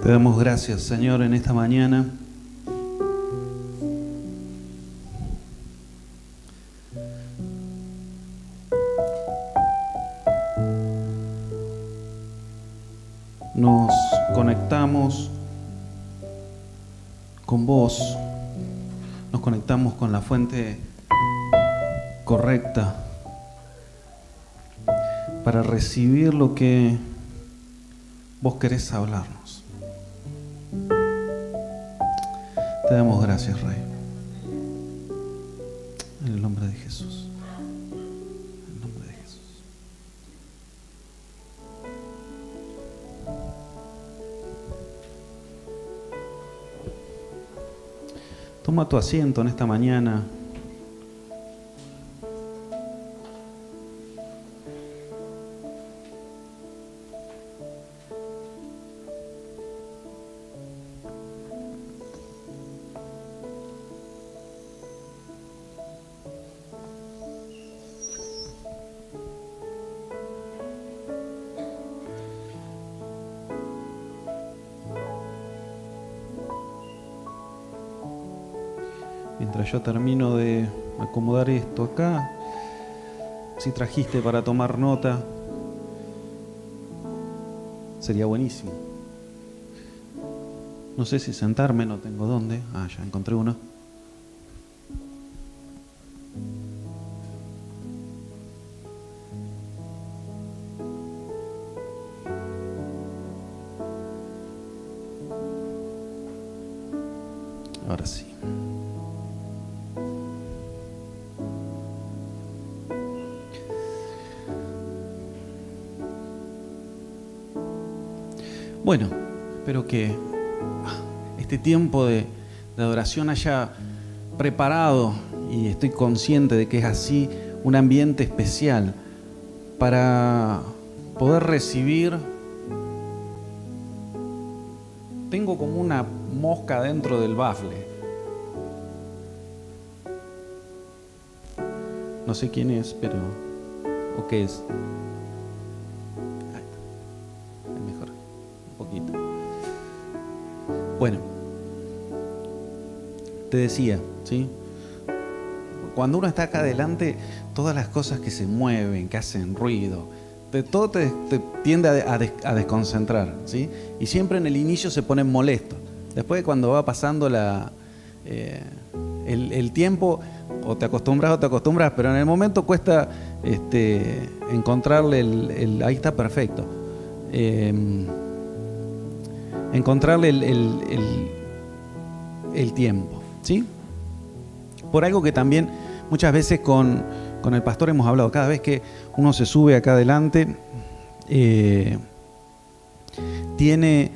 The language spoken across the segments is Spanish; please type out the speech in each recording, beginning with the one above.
Te damos gracias, Señor, en esta mañana. Nos conectamos con vos, nos conectamos con la fuente correcta para recibir lo que vos querés hablarnos. Te damos gracias, Rey. En el nombre de Jesús. En el nombre de Jesús. Toma tu asiento en esta mañana. Mientras yo termino de acomodar esto acá, si trajiste para tomar nota, sería buenísimo. No sé si sentarme, no tengo dónde. Ah, ya encontré uno. Ahora sí. Bueno, espero que este tiempo de adoración haya preparado, y estoy consciente de que es así, un ambiente especial para poder recibir. Tengo como una mosca dentro del bafle. No sé quién es, pero... ¿o qué es? Bueno, te decía, ¿sí? Cuando uno está acá adelante, todas las cosas que se mueven, que hacen ruido, todo te tiende a desconcentrar, ¿sí? Y siempre en el inicio se ponen molestos. Después, cuando va pasando el tiempo, o te acostumbras, pero en el momento cuesta encontrarle ahí está perfecto. Encontrarle el tiempo, ¿sí? Por algo que también muchas veces con el pastor hemos hablado. Cada vez que uno se sube acá adelante, tiene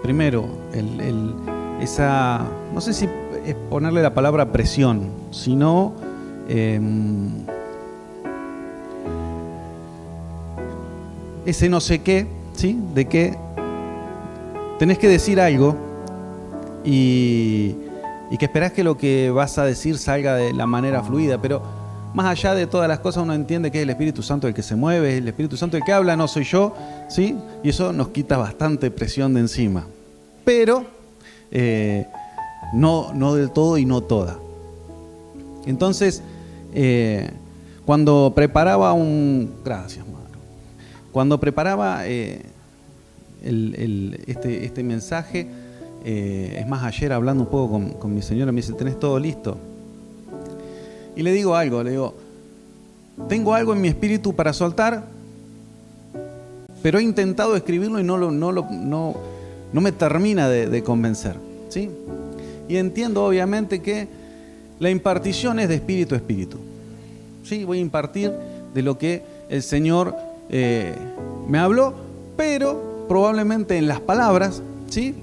primero esa, no sé si es ponerle la palabra presión, sino ese no sé qué, ¿sí? De que tenés que decir algo y que esperás que lo que vas a decir salga de la manera fluida, pero más allá de todas las cosas uno entiende que es el Espíritu Santo el que se mueve, es el Espíritu Santo el que habla, no soy yo, ¿sí? Y eso nos quita bastante presión de encima, pero no del todo y no toda. Entonces, cuando preparaba gracias, cuando preparaba este mensaje, es más, ayer hablando un poco con mi señora, me dice, ¿tenés todo listo? Y le digo, tengo algo en mi espíritu para soltar, pero he intentado escribirlo y no me termina de convencer, ¿sí? Y entiendo obviamente que la impartición es de espíritu a espíritu, ¿sí? Voy a impartir de lo que el Señor me habló, pero probablemente en las palabras, ¿sí?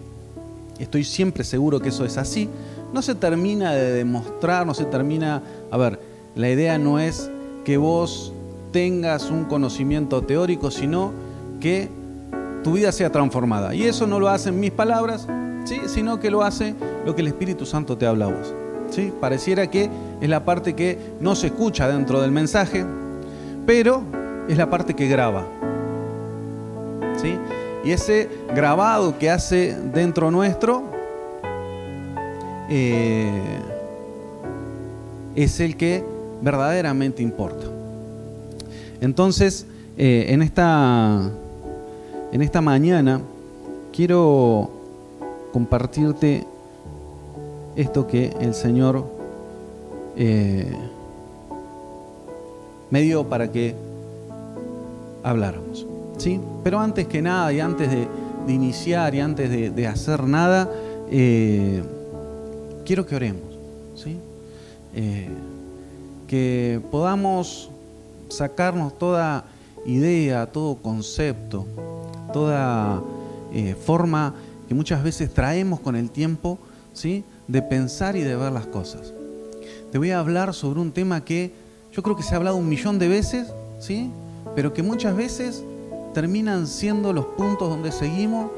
Estoy siempre seguro que eso es así. No se termina de demostrar, no se termina... A ver, la idea no es que vos tengas un conocimiento teórico, sino que tu vida sea transformada. Y eso no lo hacen mis palabras, ¿sí? Sino que lo hace lo que el Espíritu Santo te habla a vos, ¿sí? Pareciera que es la parte que no se escucha dentro del mensaje, pero es la parte que graba, ¿sí? Y ese grabado que hace dentro nuestro es el que verdaderamente importa. Entonces, en esta mañana quiero compartirte esto que el Señor me dio para que habláramos, ¿sí? Pero antes que nada y antes de iniciar y antes de hacer nada, quiero que oremos, ¿sí? Que podamos sacarnos toda idea, todo concepto, toda forma que muchas veces traemos con el tiempo, ¿sí? De pensar y de ver las cosas. Te voy a hablar sobre un tema que yo creo que se ha hablado 1.000.000 de veces, ¿sí? Pero que muchas veces terminan siendo los puntos donde seguimos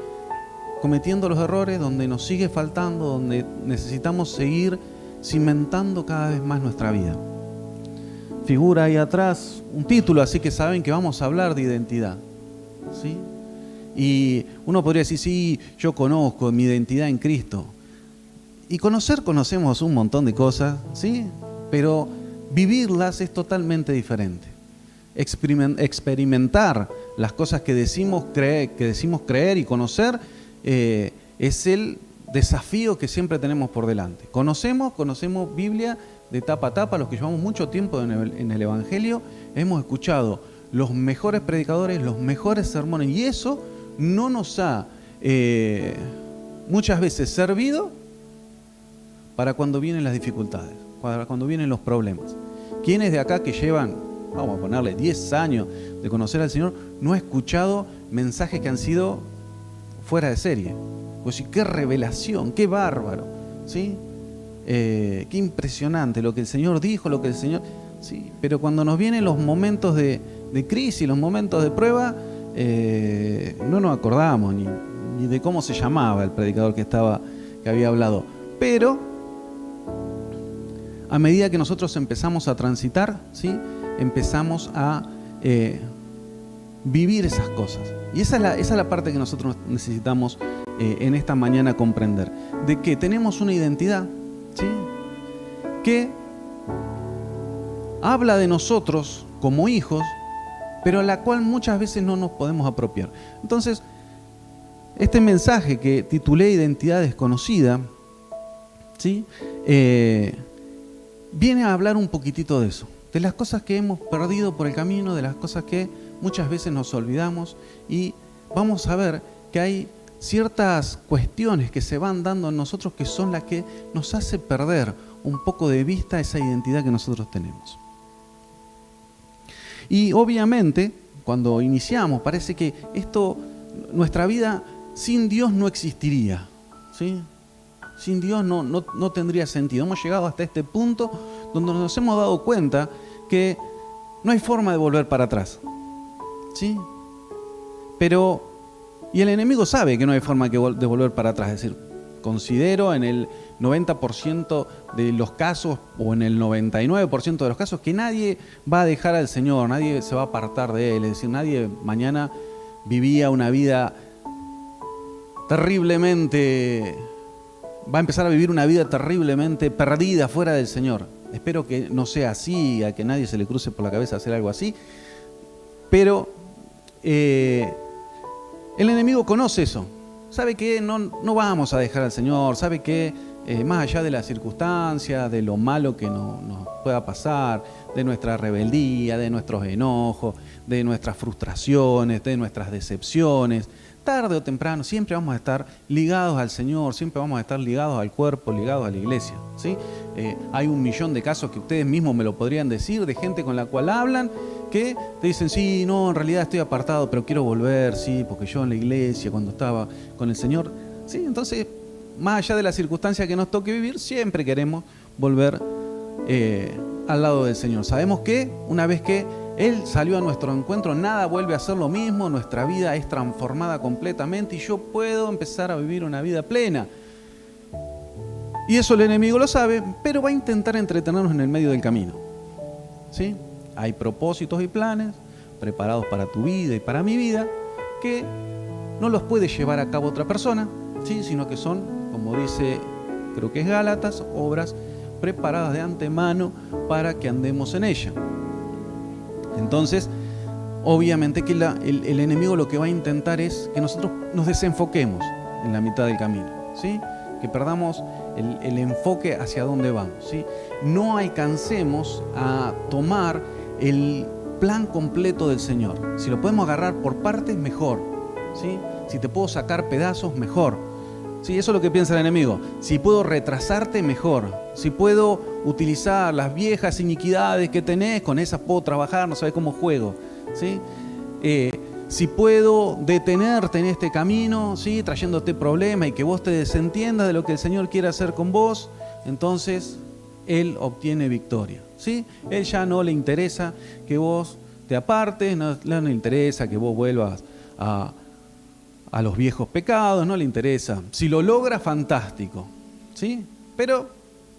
cometiendo los errores, donde nos sigue faltando, donde necesitamos seguir cimentando cada vez más nuestra vida. Figura ahí atrás un título, así que saben que vamos a hablar de identidad, ¿sí? Y uno podría decir, sí, yo conozco mi identidad en Cristo. Y conocemos un montón de cosas, ¿sí? Pero vivirlas es totalmente diferente. Experimentar las cosas que decimos creer y conocer es el desafío que siempre tenemos por delante. Conocemos Biblia de tapa a tapa. Los que llevamos mucho tiempo en el Evangelio, hemos escuchado los mejores predicadores, los mejores sermones, y eso no nos ha muchas veces servido para cuando vienen las dificultades, para cuando vienen los problemas. ¿Quiénes de acá que llevan, vamos a ponerle 10 años de conocer al Señor, no ha escuchado mensajes que han sido fuera de serie? Pues sí, qué revelación, qué bárbaro, ¿sí? Qué impresionante lo que el Señor dijo, lo que el Señor... Sí, pero cuando nos vienen los momentos de crisis, los momentos de prueba, no nos acordamos ni de cómo se llamaba el predicador que había hablado. Pero a medida que nosotros empezamos a transitar, ¿sí? Empezamos a vivir esas cosas. Y esa es la parte que nosotros necesitamos en esta mañana comprender. De que tenemos una identidad, ¿sí? Que habla de nosotros como hijos, pero a la cual muchas veces no nos podemos apropiar. Entonces, este mensaje que titulé Identidad Desconocida, ¿sí? Viene a hablar un poquitito de eso, de las cosas que hemos perdido por el camino, de las cosas que muchas veces nos olvidamos, y vamos a ver que hay ciertas cuestiones que se van dando en nosotros que son las que nos hace perder un poco de vista esa identidad que nosotros tenemos. Y obviamente, cuando iniciamos, parece que nuestra vida sin Dios no existiría, ¿sí? Sin Dios no tendría sentido. Hemos llegado hasta este punto donde nos hemos dado cuenta que no hay forma de volver para atrás, ¿sí? Y el enemigo sabe que no hay forma de volver para atrás. Es decir, considero en el 90% de los casos o en el 99% de los casos que nadie va a dejar al Señor, nadie se va a apartar de Él. Es decir, nadie mañana vivía una vida terriblemente... va a empezar a vivir una vida terriblemente perdida fuera del Señor. Espero que no sea así, a que nadie se le cruce por la cabeza hacer algo así. Pero el enemigo conoce eso. Sabe que no vamos a dejar al Señor. Sabe que más allá de las circunstancias, de lo malo que nos pueda pasar, de nuestra rebeldía, de nuestros enojos, de nuestras frustraciones, de nuestras decepciones, tarde o temprano siempre vamos a estar ligados al Señor, siempre vamos a estar ligados al cuerpo, ligados a la iglesia, ¿sí? Hay 1.000.000 de casos que ustedes mismos me lo podrían decir, de gente con la cual hablan, que te dicen, sí, no, en realidad estoy apartado, pero quiero volver, sí, porque yo en la iglesia, cuando estaba con el Señor, sí, entonces, más allá de la circunstancia que nos toque vivir, siempre queremos volver al lado del Señor. Sabemos que una vez que Él salió a nuestro encuentro, nada vuelve a ser lo mismo, nuestra vida es transformada completamente y yo puedo empezar a vivir una vida plena. Y eso el enemigo lo sabe, pero va a intentar entretenernos en el medio del camino, ¿sí? Hay propósitos y planes preparados para tu vida y para mi vida que no los puede llevar a cabo otra persona, ¿sí? Sino que son, como dice, creo que es Gálatas, obras preparadas de antemano para que andemos en ella. Entonces, obviamente que el enemigo lo que va a intentar es que nosotros nos desenfoquemos en la mitad del camino, ¿sí? Que perdamos el enfoque hacia dónde vamos, ¿sí? No alcancemos a tomar el plan completo del Señor. Si lo podemos agarrar por partes, mejor, ¿sí? Si te puedo sacar pedazos, mejor, ¿sí? Eso es lo que piensa el enemigo. Si puedo retrasarte, mejor. Si puedo utilizar las viejas iniquidades que tenés, con esas puedo trabajar, no sabés cómo juego, ¿sí? Si puedo detenerte en este camino, ¿sí? Trayéndote problemas y que vos te desentiendas de lo que el Señor quiere hacer con vos, entonces Él obtiene victoria, ¿sí? Él ya no le interesa que vos te apartes, no le interesa que vos vuelvas a los viejos pecados, no le interesa. Si lo logra, fantástico, ¿sí? Pero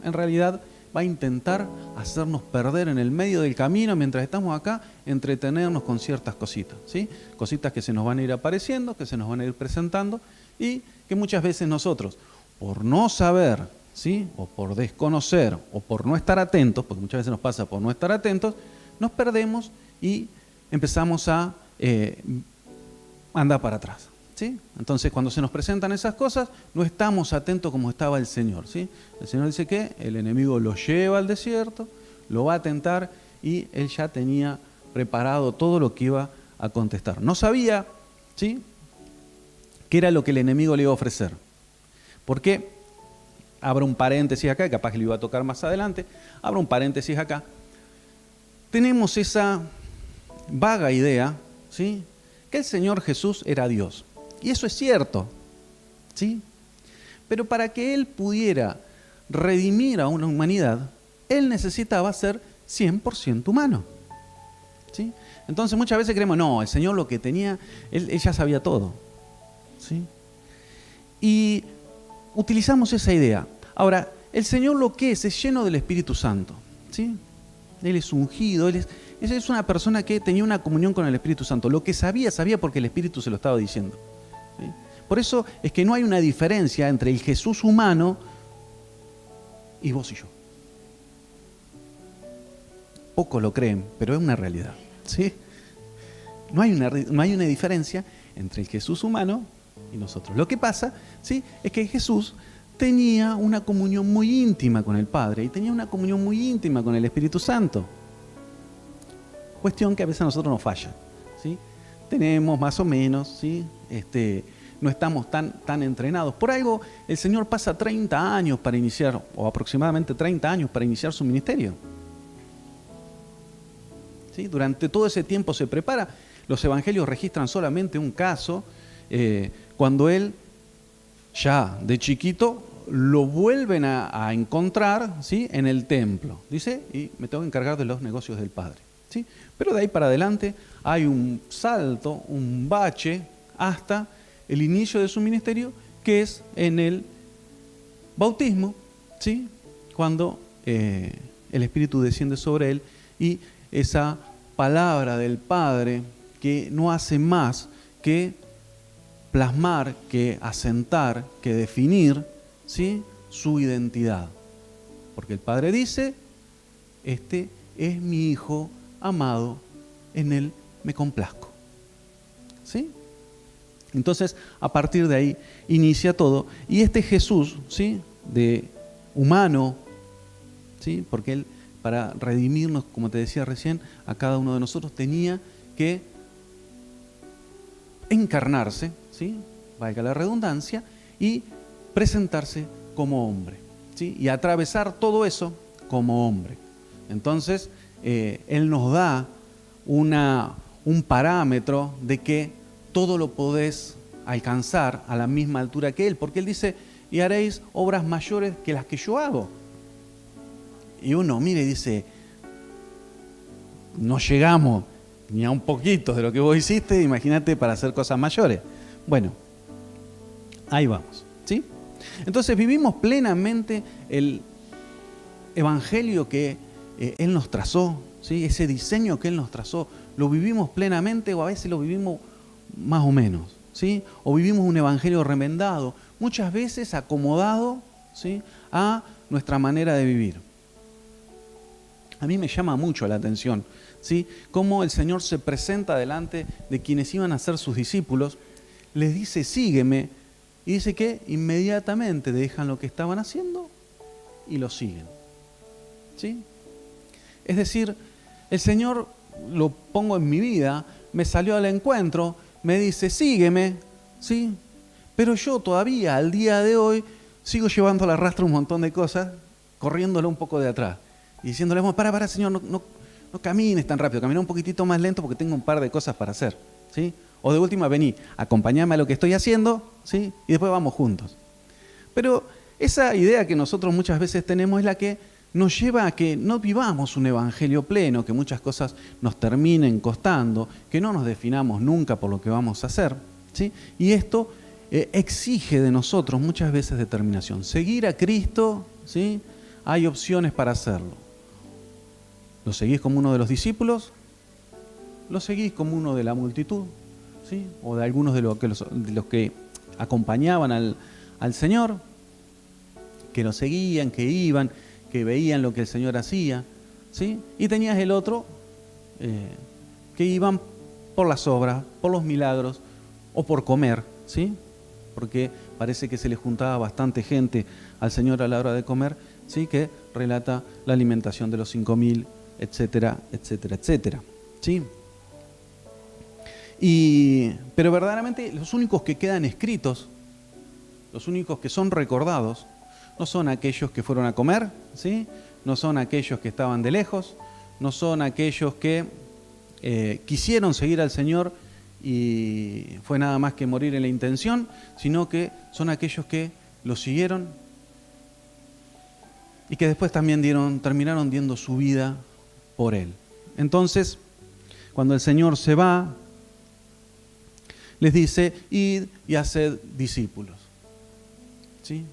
en realidad va a intentar hacernos perder en el medio del camino mientras estamos acá, entretenernos con ciertas cositas, ¿sí? Cositas que se nos van a ir apareciendo, que se nos van a ir presentando y que muchas veces nosotros, por no saber, ¿sí? O por desconocer o por no estar atentos, porque muchas veces nos pasa por no estar atentos, nos perdemos y empezamos a andar para atrás, ¿sí? Entonces, cuando se nos presentan esas cosas, no estamos atentos como estaba el Señor, ¿sí? El Señor dice que el enemigo lo lleva al desierto, lo va a tentar y Él ya tenía preparado todo lo que iba a contestar. No sabía, ¿sí?, qué era lo que el enemigo le iba a ofrecer. Porque, abro un paréntesis acá, capaz que le iba a tocar más adelante, abro un paréntesis acá. Tenemos esa vaga idea, ¿sí?, que el Señor Jesús era Dios. Y eso es cierto, ¿sí? Pero para que Él pudiera redimir a una humanidad, Él necesitaba ser 100% humano, ¿sí? Entonces muchas veces creemos, no, el Señor lo que tenía, Él ya sabía todo, ¿sí? Y utilizamos esa idea. Ahora, el Señor lo que es lleno del Espíritu Santo, ¿sí? Él es ungido, Él es una persona que tenía una comunión con el Espíritu Santo. Lo que sabía porque el Espíritu se lo estaba diciendo, ¿sí? Por eso es que no hay una diferencia entre el Jesús humano y vos y yo. Pocos lo creen, pero es una realidad, ¿sí? No hay una diferencia entre el Jesús humano y nosotros. Lo que pasa, ¿sí?, es que Jesús tenía una comunión muy íntima con el Padre y tenía una comunión muy íntima con el Espíritu Santo. Cuestión que a veces a nosotros nos falla, ¿sí? Tenemos más o menos, ¿sí?, no estamos tan entrenados. Por algo el Señor pasa 30 años para iniciar, o aproximadamente 30 años para iniciar su ministerio, ¿sí? Durante todo ese tiempo se prepara. Los evangelios registran solamente un caso, cuando Él, ya de chiquito, lo vuelven a encontrar, ¿sí?, en el templo. Dice, y me tengo que encargar de los negocios del Padre, ¿sí? Pero de ahí para adelante hay un salto, un bache, hasta el inicio de su ministerio, que es en el bautismo, ¿sí?, cuando el Espíritu desciende sobre Él y esa palabra del Padre que no hace más que plasmar, que asentar, que definir, ¿sí?, su identidad. Porque el Padre dice, este es mi Hijo amado, en Él me complazco, ¿sí? Entonces, a partir de ahí inicia todo. Y este Jesús, ¿sí?, de humano, ¿sí?, porque Él, para redimirnos, como te decía recién, a cada uno de nosotros tenía que encarnarse, ¿sí?, valga la redundancia, y presentarse como hombre, ¿sí?, y atravesar todo eso como hombre. Entonces, Él nos da un parámetro de que todo lo podés alcanzar a la misma altura que Él, porque Él dice, y haréis obras mayores que las que yo hago. Y uno mira y dice, no llegamos ni a un poquito de lo que vos hiciste, imagínate para hacer cosas mayores. Bueno, ahí vamos, ¿sí? Entonces vivimos plenamente el evangelio que Él nos trazó, ¿sí? Ese diseño que Él nos trazó, ¿lo vivimos plenamente o a veces lo vivimos más o menos? ¿sí? O vivimos un evangelio remendado, muchas veces acomodado, ¿sí?, a nuestra manera de vivir. A mí me llama mucho la atención, ¿sí?, cómo el Señor se presenta delante de quienes iban a ser sus discípulos, les dice, sígueme, y dice que inmediatamente dejan lo que estaban haciendo y lo siguen, ¿sí? Es decir, el Señor, lo pongo en mi vida, me salió al encuentro, me dice, sígueme, ¿sí? Pero yo todavía, al día de hoy, sigo llevando a la rastra un montón de cosas, corriéndole un poco de atrás. Y diciéndole, para, Señor, no camines tan rápido, camina un poquitito más lento porque tengo un par de cosas para hacer, ¿sí? O de última, vení, acompáñame a lo que estoy haciendo, ¿sí?, y después vamos juntos. Pero esa idea que nosotros muchas veces tenemos es la que nos lleva a que no vivamos un evangelio pleno, que muchas cosas nos terminen costando, que no nos definamos nunca por lo que vamos a hacer, ¿sí? Y esto exige de nosotros muchas veces determinación. Seguir a Cristo, ¿sí?, hay opciones para hacerlo. ¿Lo seguís como uno de los discípulos? ¿Lo seguís como uno de la multitud? ¿Sí? O de algunos de los que acompañaban al Señor, que lo seguían, que iban, que veían lo que el Señor hacía, ¿sí? Y tenías el otro, que iban por las obras, por los milagros o por comer, ¿sí? Porque parece que se le juntaba bastante gente al Señor a la hora de comer, ¿sí?, que relata la alimentación de los 5.000, etcétera, etcétera, etcétera, ¿sí? Pero verdaderamente los únicos que quedan escritos, los únicos que son recordados, no son aquellos que fueron a comer, ¿sí?, no son aquellos que estaban de lejos, no son aquellos que quisieron seguir al Señor y fue nada más que morir en la intención, sino que son aquellos que lo siguieron y que después también terminaron dando su vida por Él. Entonces, cuando el Señor se va, les dice, id y haced discípulos, ¿sí?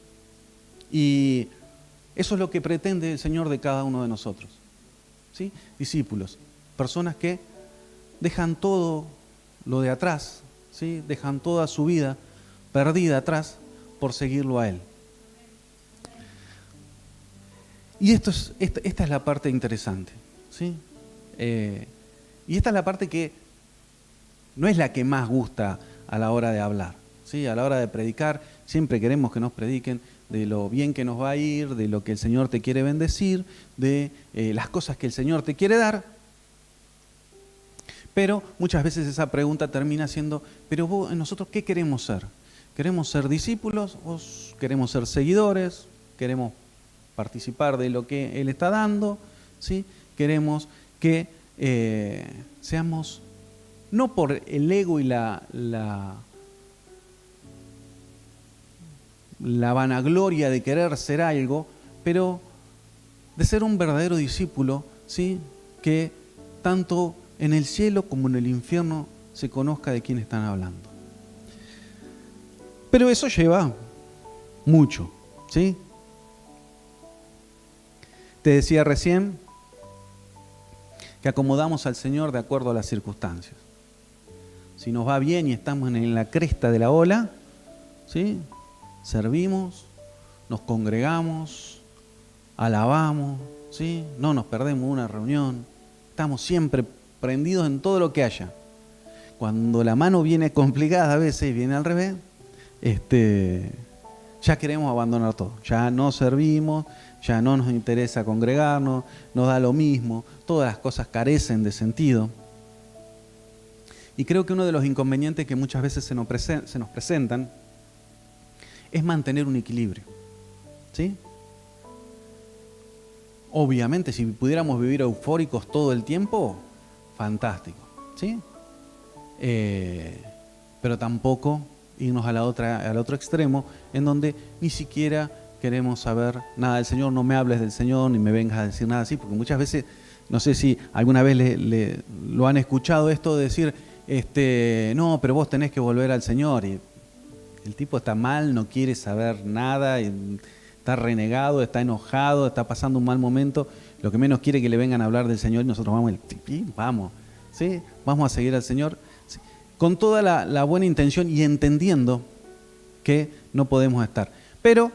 Y eso es lo que pretende el Señor de cada uno de nosotros, ¿sí? Discípulos, personas que dejan todo lo de atrás, ¿sí?, dejan toda su vida perdida atrás por seguirlo a Él. Y esta es la parte interesante, ¿sí? Y esta es la parte que no es la que más gusta a la hora de hablar, ¿sí? A la hora de predicar, siempre queremos que nos prediquen de lo bien que nos va a ir, de lo que el Señor te quiere bendecir, de las cosas que el Señor te quiere dar. Pero muchas veces esa pregunta termina siendo, pero nosotros, ¿qué queremos ser? ¿Queremos ser discípulos o queremos ser seguidores? ¿Queremos participar de lo que Él está dando? ¿Sí? Queremos que seamos, no por el ego y la vanagloria de querer ser algo, pero de ser un verdadero discípulo, ¿sí?, que tanto en el cielo como en el infierno se conozca de quién están hablando. Pero eso lleva mucho, ¿sí? Te decía recién que acomodamos al Señor de acuerdo a las circunstancias. Si nos va bien y estamos en la cresta de la ola, ¿sí?, servimos, nos congregamos, alabamos, ¿sí?, no nos perdemos una reunión, estamos siempre prendidos en todo lo que haya. Cuando la mano viene complicada, a veces viene al revés, ya queremos abandonar todo, ya no servimos, ya no nos interesa congregarnos, nos da lo mismo, todas las cosas carecen de sentido. Y creo que uno de los inconvenientes que muchas veces se nos presentan es mantener un equilibrio, ¿sí? Obviamente, si pudiéramos vivir eufóricos todo el tiempo, fantástico, ¿sí? Pero tampoco irnos al otro extremo, en donde ni siquiera queremos saber nada del Señor, no me hables del Señor, ni me vengas a decir nada así, porque muchas veces, no sé si alguna vez lo han escuchado esto de decir, no, pero vos tenés que volver al Señor, y el tipo está mal, no quiere saber nada, está renegado, está enojado, está pasando un mal momento, lo que menos quiere es que le vengan a hablar del Señor y nosotros vamos, ¿sí? Vamos a seguir al Señor. con toda la buena intención y entendiendo que no podemos estar. Pero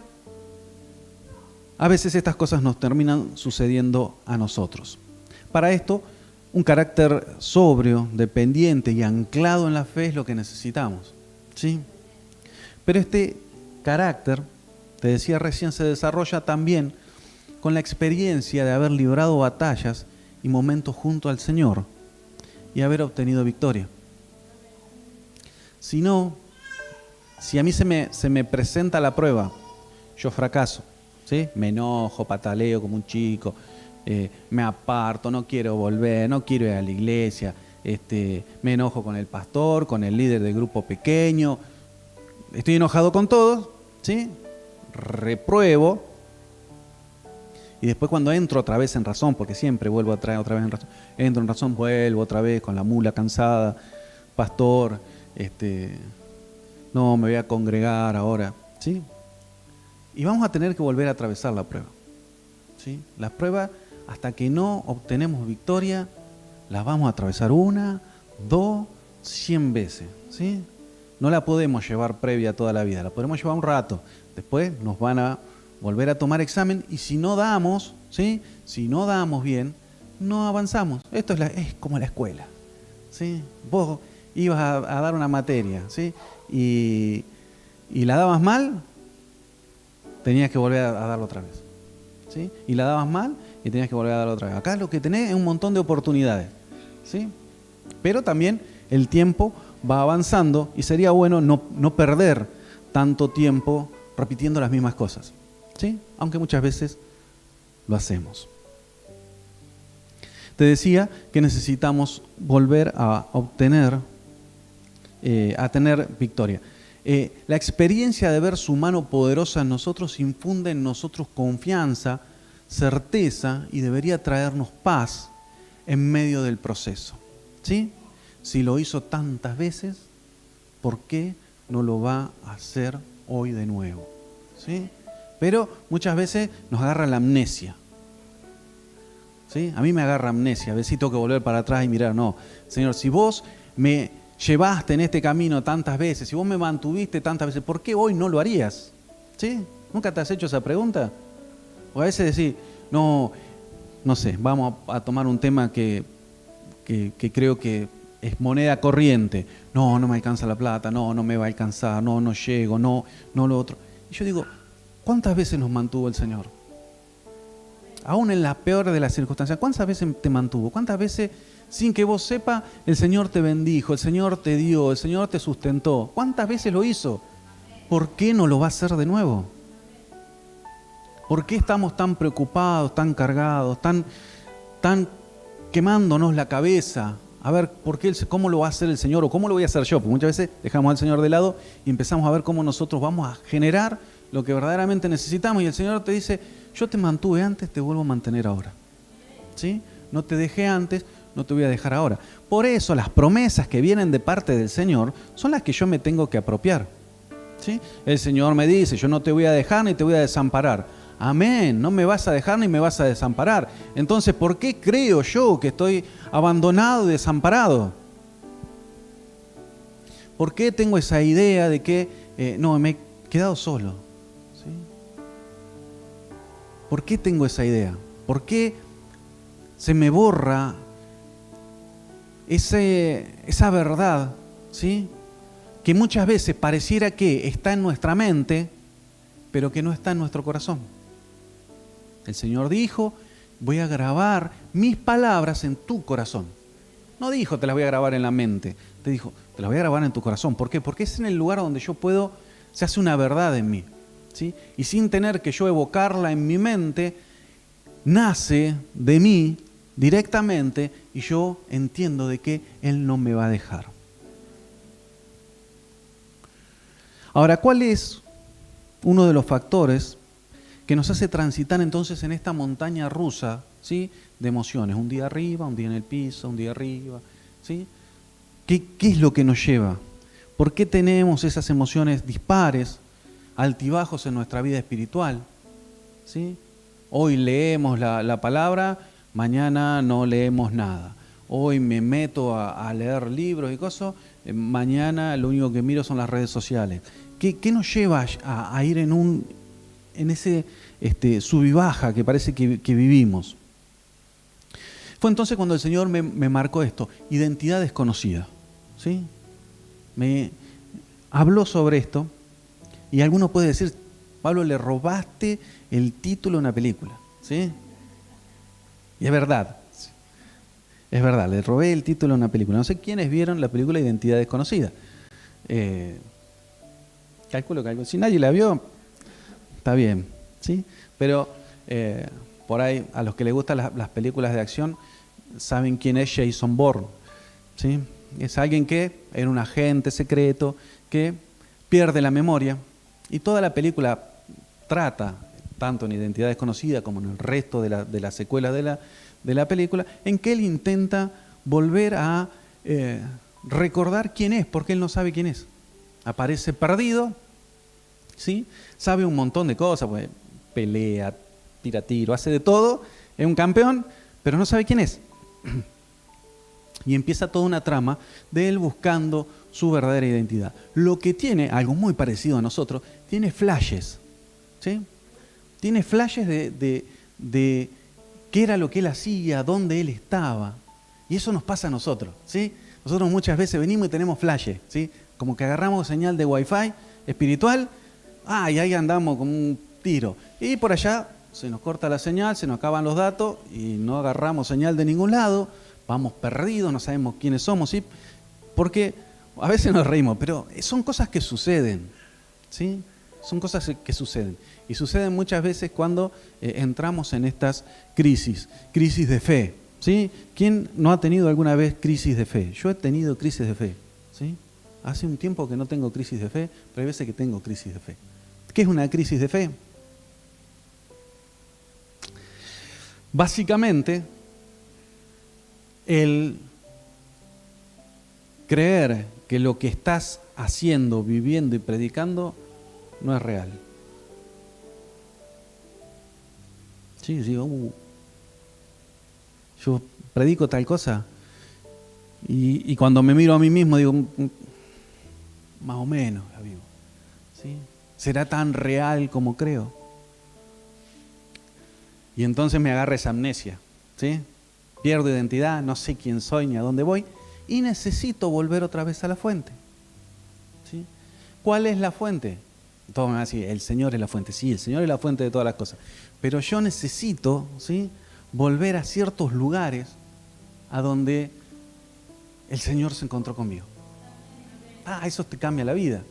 a veces estas cosas nos terminan sucediendo a nosotros. Para esto, un carácter sobrio, dependiente y anclado en la fe es lo que necesitamos, ¿sí? Pero este carácter, te decía recién, se desarrolla también con la experiencia de haber librado batallas y momentos junto al Señor y haber obtenido victoria. Si no, si a mí se me presenta la prueba, yo fracaso, ¿sí? Me enojo, pataleo como un chico, me aparto, no quiero volver, no quiero ir a la iglesia, me enojo con el pastor, con el líder del grupo pequeño, estoy enojado con todos, ¿sí? Repruebo, y después cuando entro otra vez en razón, porque siempre vuelvo a traer otra vez en razón, entro en razón, vuelvo otra vez con la mula cansada, pastor, no, me voy a congregar ahora, ¿sí? Y vamos a tener que volver a atravesar la prueba, ¿sí? La prueba, hasta que no obtenemos victoria, la vamos a atravesar 1, 2, 100 veces, ¿sí? No la podemos llevar previa toda la vida, la podemos llevar un rato, después nos van a volver a tomar examen y si no damos, ¿sí? Si no damos bien, no avanzamos. Esto es como la escuela, ¿sí? Vos ibas a dar una materia, ¿sí? Y la dabas mal, tenías que volver a darlo otra vez, ¿sí? Y la dabas mal y tenías que volver a darlo otra vez. Acá lo que tenés es un montón de oportunidades, ¿sí? Pero también el tiempo va avanzando y sería bueno no perder tanto tiempo repitiendo las mismas cosas, ¿sí? Aunque muchas veces lo hacemos. Te decía que necesitamos volver a obtener, a tener victoria. La experiencia de ver su mano poderosa en nosotros infunde en nosotros confianza, certeza y debería traernos paz en medio del proceso, ¿sí? Si lo hizo tantas veces, ¿por qué no lo va a hacer hoy de nuevo? ¿Sí? Pero muchas veces nos agarra la amnesia, ¿sí? A mí me agarra amnesia, a veces tengo que volver para atrás y mirar, no, Señor, si vos me llevaste en este camino tantas veces, si vos me mantuviste tantas veces, ¿por qué hoy no lo harías? ¿Sí? ¿Nunca te has hecho esa pregunta? O a veces decís, no sé, vamos a tomar un tema que creo que es moneda corriente. No me alcanza la plata, no me va a alcanzar, no llego, no lo otro. Y yo digo, ¿cuántas veces nos mantuvo el Señor? Aún en la peor de las circunstancias, ¿cuántas veces te mantuvo? ¿Cuántas veces, sin que vos sepas, el Señor te bendijo, el Señor te dio, el Señor te sustentó? ¿Cuántas veces lo hizo? ¿Por qué no lo va a hacer de nuevo? ¿Por qué estamos tan preocupados, tan cargados, tan quemándonos la cabeza? A ver, ¿cómo lo va a hacer el Señor o cómo lo voy a hacer yo? Porque muchas veces dejamos al Señor de lado y empezamos a ver cómo nosotros vamos a generar lo que verdaderamente necesitamos. Y el Señor te dice, yo te mantuve antes, te vuelvo a mantener ahora, ¿sí? No te dejé antes, no te voy a dejar ahora. Por eso las promesas que vienen de parte del Señor son las que yo me tengo que apropiar, ¿sí? El Señor me dice, yo no te voy a dejar ni te voy a desamparar. Amén, no me vas a dejar ni me vas a desamparar. Entonces, ¿por qué creo yo que estoy abandonado y desamparado? ¿Por qué tengo esa idea de que me he quedado solo? ¿Sí? ¿Por qué tengo esa idea? ¿Por qué se me borra esa verdad, ¿sí? Que muchas veces pareciera que está en nuestra mente, pero que no está en nuestro corazón? El Señor dijo, voy a grabar mis palabras en tu corazón. No dijo, te las voy a grabar en la mente. Te dijo, te las voy a grabar en tu corazón. ¿Por qué? Porque es en el lugar donde yo se hace una verdad en mí, ¿sí? Y sin tener que yo evocarla en mi mente, nace de mí directamente y yo entiendo de que Él no me va a dejar. Ahora, ¿cuál es uno de los factores que nos hace transitar entonces en esta montaña rusa, ¿sí? De emociones? Un día arriba, un día en el piso, un día arriba, ¿sí? ¿Qué es lo que nos lleva? ¿Por qué tenemos esas emociones dispares, altibajos en nuestra vida espiritual? ¿Sí? Hoy leemos la palabra, mañana no leemos nada. hoy me meto a leer libros y cosas, mañana lo único que miro son las redes sociales. ¿Qué nos lleva a ir en ese sub y baja que parece que vivimos? Fue entonces cuando el Señor me marcó esto, identidad desconocida. ¿Sí? Me habló sobre esto y alguno puede decir, Pablo, le robaste el título de una película. ¿Sí? Y es verdad, le robé el título de una película. No sé quiénes vieron la película Identidad Desconocida. Calculo. Si nadie la vio, está bien. ¿Sí? Pero por ahí, a los que les gustan las películas de acción, saben quién es Jason Bourne. ¿Sí? Es alguien que era un agente secreto que pierde la memoria y toda la película trata, tanto en Identidad Desconocida como en el resto de las secuelas de la película, en que él intenta volver a recordar quién es, porque él no sabe quién es. Aparece perdido, ¿sí? Sabe un montón de cosas, pues, pelea, tira tiro, hace de todo, es un campeón, pero no sabe quién es. Y empieza toda una trama de él buscando su verdadera identidad. Lo que tiene, algo muy parecido a nosotros, tiene flashes. ¿Sí? Tiene flashes de qué era lo que él hacía, dónde él estaba. Y eso nos pasa a nosotros. ¿Sí? Nosotros muchas veces venimos y tenemos flashes. ¿Sí? Como que agarramos señal de Wi-Fi espiritual, y ahí andamos como un tiro. Y por allá se nos corta la señal, se nos acaban los datos y no agarramos señal de ningún lado. Vamos perdidos, no sabemos quiénes somos, ¿sí? Porque a veces nos reímos, pero son cosas que suceden, ¿sí? Son cosas que suceden. Y suceden muchas veces cuando entramos en estas crisis de fe, ¿sí? ¿Quién no ha tenido alguna vez crisis de fe? Yo he tenido crisis de fe, ¿sí? Hace un tiempo que no tengo crisis de fe, pero hay veces que tengo crisis de fe. ¿Qué es una crisis de fe? Básicamente, el creer que lo que estás haciendo, viviendo y predicando no es real. Sí, digo, yo predico tal cosa y cuando me miro a mí mismo digo, más o menos la vivo. ¿Sí? ¿Será tan real como creo? Y entonces me agarra esa amnesia, ¿sí? Pierdo identidad, no sé quién soy ni a dónde voy y necesito volver otra vez a la fuente. ¿Sí? ¿Cuál es la fuente? Todos me van a decir, el Señor es la fuente. Sí, el Señor es la fuente de todas las cosas. Pero yo necesito, ¿sí?, volver a ciertos lugares a donde el Señor se encontró conmigo. Eso te cambia la vida.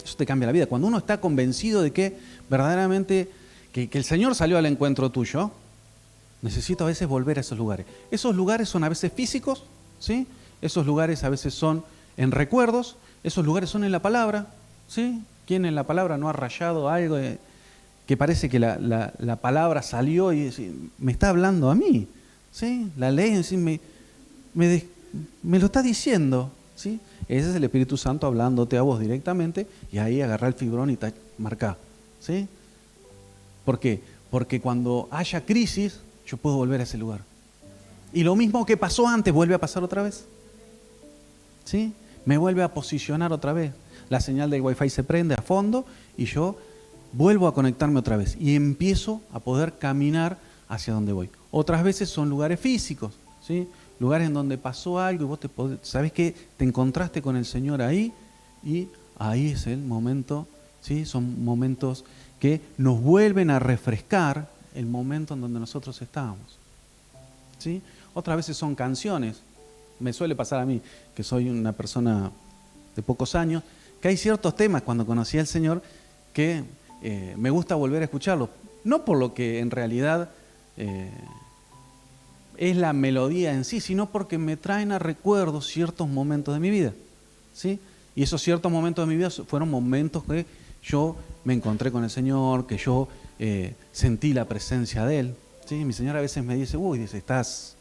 Eso te cambia la vida. Cuando uno está convencido de que verdaderamente que el Señor salió al encuentro tuyo, necesito a veces volver a esos lugares. Esos lugares son a veces físicos, ¿sí? Esos lugares a veces son en recuerdos, esos lugares son en la palabra, ¿sí? ¿Quién en la palabra no ha rayado algo que parece que la palabra salió y me está hablando a mí? ¿Sí? La ley ¿sí? me lo está diciendo, ¿sí? Ese es el Espíritu Santo hablándote a vos directamente y ahí agarrá el fibrón y marcá, ¿sí? ¿Por qué? Porque cuando haya crisis, yo puedo volver a ese lugar. Y lo mismo que pasó antes, vuelve a pasar otra vez. ¿Sí? Me vuelve a posicionar otra vez. La señal del Wi-Fi se prende a fondo y yo vuelvo a conectarme otra vez. Y empiezo a poder caminar hacia donde voy. Otras veces son lugares físicos, ¿sí? Lugares en donde pasó algo y vos sabés que te encontraste con el Señor ahí y ahí es el momento, ¿sí? Son momentos que nos vuelven a refrescar el momento en donde nosotros estábamos, ¿sí? Otras veces son canciones. Me suele pasar a mí, que soy una persona de pocos años, que hay ciertos temas cuando conocí al Señor que me gusta volver a escucharlos. No por lo que en realidad es la melodía en sí, sino porque me traen a recuerdo ciertos momentos de mi vida, ¿sí? Y esos ciertos momentos de mi vida fueron momentos que yo me encontré con el Señor, que yo sentí la presencia de Él, ¿sí? Mi señora a veces me dice, dice, estás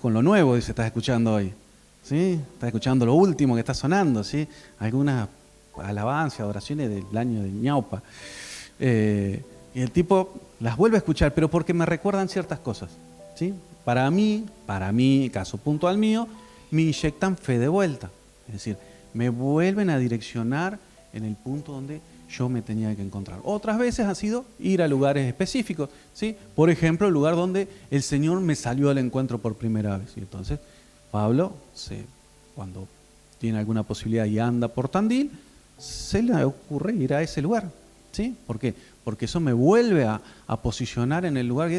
con lo nuevo, dice, estás escuchando hoy, ¿sí? Estás escuchando lo último que está sonando, ¿sí? Algunas alabanzas, adoraciones del año de ñaupa. Y el tipo las vuelve a escuchar, pero porque me recuerdan ciertas cosas, ¿sí? para mí, caso puntual mío, me inyectan fe de vuelta. Es decir, me vuelven a direccionar en el punto donde yo me tenía que encontrar. Otras veces ha sido ir a lugares específicos, ¿sí? Por ejemplo, el lugar donde el Señor me salió al encuentro por primera vez. Y entonces, Pablo, cuando tiene alguna posibilidad y anda por Tandil, se le ocurre ir a ese lugar, ¿sí? ¿Por qué? Porque eso me vuelve a posicionar en el lugar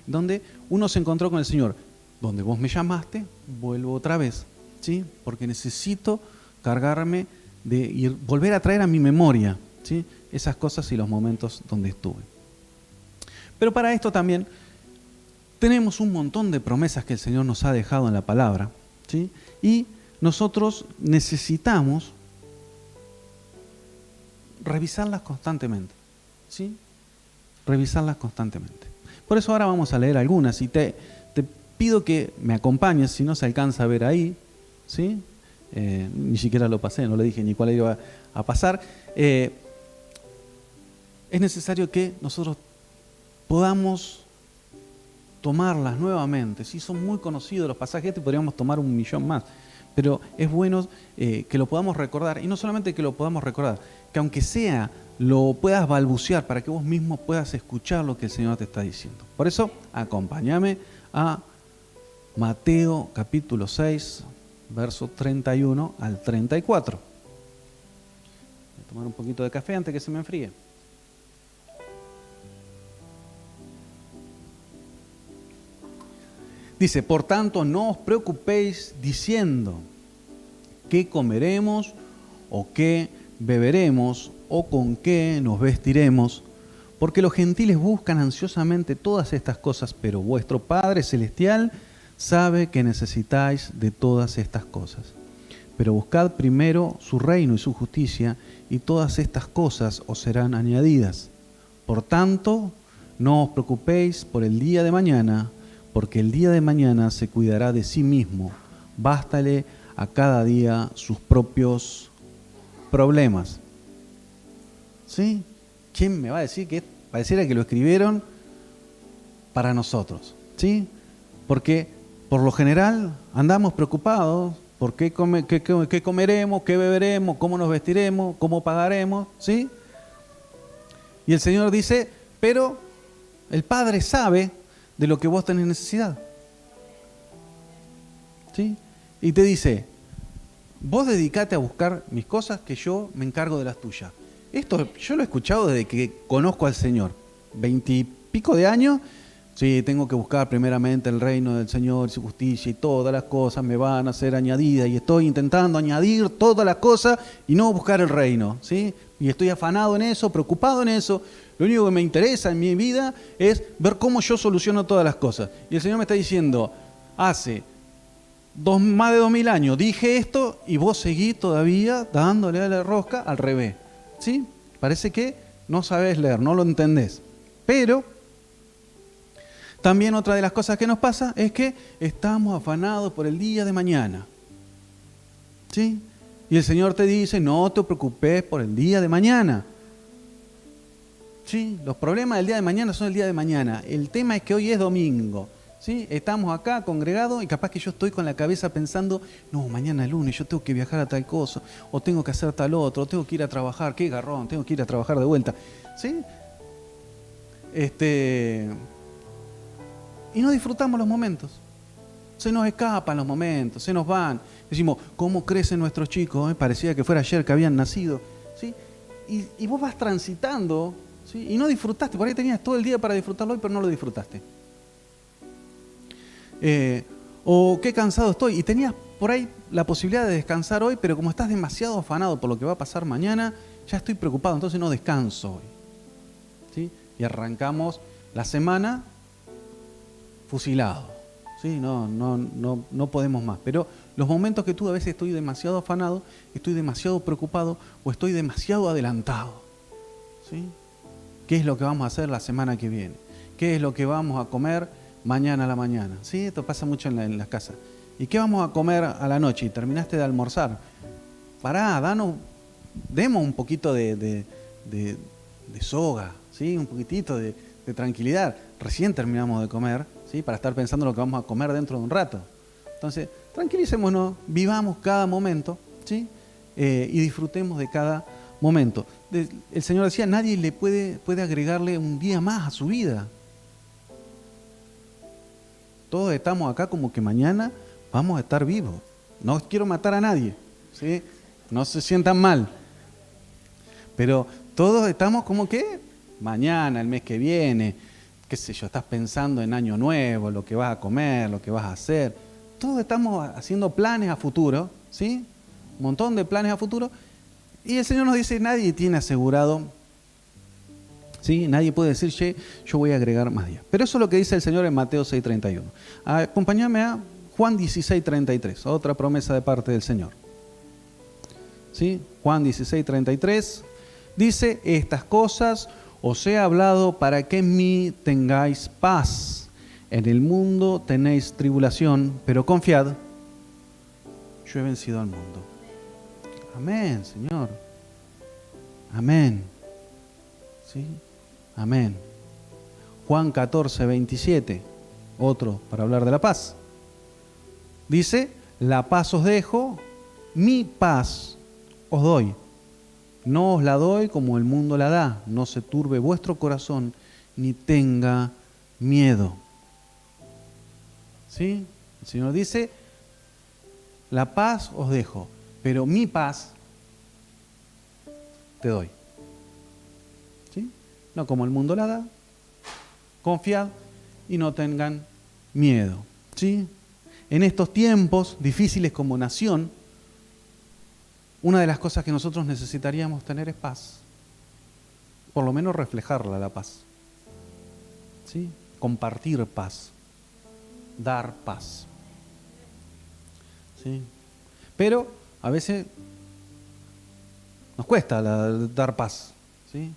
donde uno se encontró con el Señor. Donde vos me llamaste, vuelvo otra vez, ¿sí? Porque necesito cargarme de volver a traer a mi memoria, ¿sí? Esas cosas y los momentos donde estuve. Pero para esto también tenemos un montón de promesas que el Señor nos ha dejado en la palabra, ¿sí? Y nosotros necesitamos revisarlas constantemente, ¿sí? Revisarlas constantemente. Por eso ahora vamos a leer algunas y te pido que me acompañes, si no se alcanza a ver ahí, ¿sí? Ni siquiera lo pasé, no le dije ni cuál iba a pasar. Es necesario que nosotros podamos tomarlas nuevamente. Sí, son muy conocidos los pasajes, podríamos tomar 1.000.000 más, pero es bueno que lo podamos recordar, y no solamente que lo podamos recordar, que aunque sea lo puedas balbucear para que vos mismo puedas escuchar lo que el Señor te está diciendo. Por eso, acompáñame a Mateo capítulo 6, verso 31 al 34. Voy a tomar un poquito de café antes que se me enfríe. Dice, por tanto, no os preocupéis diciendo qué comeremos o qué beberemos o con qué nos vestiremos, porque los gentiles buscan ansiosamente todas estas cosas, pero vuestro Padre Celestial sabe que necesitáis de todas estas cosas. Pero buscad primero su reino y su justicia, y todas estas cosas os serán añadidas. Por tanto, no os preocupéis por el día de mañana, porque el día de mañana se cuidará de sí mismo. Bástale a cada día sus propios problemas. ¿Sí? ¿Quién me va a decir que pareciera que lo escribieron para nosotros? ¿Sí? Porque por lo general andamos preocupados por qué comeremos, qué beberemos, cómo nos vestiremos, cómo pagaremos, ¿sí? Y el Señor dice, pero el Padre sabe de lo que vos tenés necesidad, ¿sí? Y te dice, vos dedicate a buscar mis cosas, que yo me encargo de las tuyas. Esto yo lo he escuchado desde que conozco al Señor, 20 y pico de años. Sí, tengo que buscar primeramente el reino del Señor y su justicia, y todas las cosas me van a ser añadidas, y estoy intentando añadir todas las cosas y no buscar el reino, ¿sí? Y estoy afanado en eso, preocupado en eso. Lo único que me interesa en mi vida es ver cómo yo soluciono todas las cosas. Y el Señor me está diciendo, hace más de 2000 años dije esto y vos seguís todavía dándole a la rosca al revés, ¿sí? Parece que no sabés leer, no lo entendés. Pero también otra de las cosas que nos pasa es que estamos afanados por el día de mañana, ¿sí? Y el Señor te dice, no te preocupes por el día de mañana. ¿Sí? Los problemas del día de mañana son el día de mañana. El tema es que hoy es domingo, ¿sí? Estamos acá congregados y capaz que yo estoy con la cabeza pensando, no, mañana es lunes, yo tengo que viajar a tal cosa, o tengo que hacer tal otro, o tengo que ir a trabajar, qué garrón, tengo que ir a trabajar de vuelta, ¿sí? Y no disfrutamos los momentos. Se nos escapan los momentos, se nos van. Decimos, ¿cómo crecen nuestros chicos? Parecía que fuera ayer que habían nacido, ¿sí? Y vos vas transitando, ¿sí? Y no disfrutaste. Por ahí tenías todo el día para disfrutarlo hoy, pero no lo disfrutaste. O qué cansado estoy. Y tenías por ahí la posibilidad de descansar hoy, pero como estás demasiado afanado por lo que va a pasar mañana, ya estoy preocupado, entonces no descanso hoy, ¿sí? Y arrancamos la semana fusilado. Sí, no podemos más. Pero los momentos que tú a veces estoy demasiado afanado, estoy demasiado preocupado o estoy demasiado adelantado, ¿sí? ¿Qué es lo que vamos a hacer la semana que viene? ¿Qué es lo que vamos a comer mañana a la mañana? ¿Sí? Esto pasa mucho en las casas. ¿Y qué vamos a comer a la noche? Y terminaste de almorzar. Pará, demos un poquito de soga, ¿sí? Un poquitito de tranquilidad. Recién terminamos de comer, ¿sí? Para estar pensando en lo que vamos a comer dentro de un rato. Entonces, tranquilicémonos, vivamos cada momento, ¿sí? Y disfrutemos de cada momento. El Señor decía, nadie le puede agregarle un día más a su vida. Todos estamos acá como que mañana vamos a estar vivos. No quiero matar a nadie, ¿sí? No se sientan mal. Pero todos estamos como que mañana, el mes que viene, qué sé yo, estás pensando en año nuevo, lo que vas a comer, lo que vas a hacer. Todos estamos haciendo planes a futuro, ¿sí? Un montón de planes a futuro. Y el Señor nos dice, nadie tiene asegurado, ¿sí? Nadie puede decir, che, yo voy a agregar más días. Pero eso es lo que dice el Señor en Mateo 6:31. Acompáñame a Juan 16:33, otra promesa de parte del Señor. ¿Sí? Juan 16:33 dice, estas cosas os he hablado para que en mí tengáis paz. En el mundo tenéis tribulación, pero confiad, yo he vencido al mundo. Amén, Señor. Amén. ¿Sí? Amén. Juan 14:27, otro para hablar de la paz. Dice, la paz os dejo, mi paz os doy. No os la doy como el mundo la da. No se turbe vuestro corazón, ni tenga miedo. ¿Sí? El Señor dice, la paz os dejo, pero mi paz te doy. ¿Sí? No como el mundo la da. Confiad y no tengan miedo. ¿Sí? En estos tiempos difíciles como nación, una de las cosas que nosotros necesitaríamos tener es paz. Por lo menos reflejarla, la paz. ¿Sí? Compartir paz. Dar paz. ¿Sí? Pero a veces nos cuesta dar paz. ¿Sí?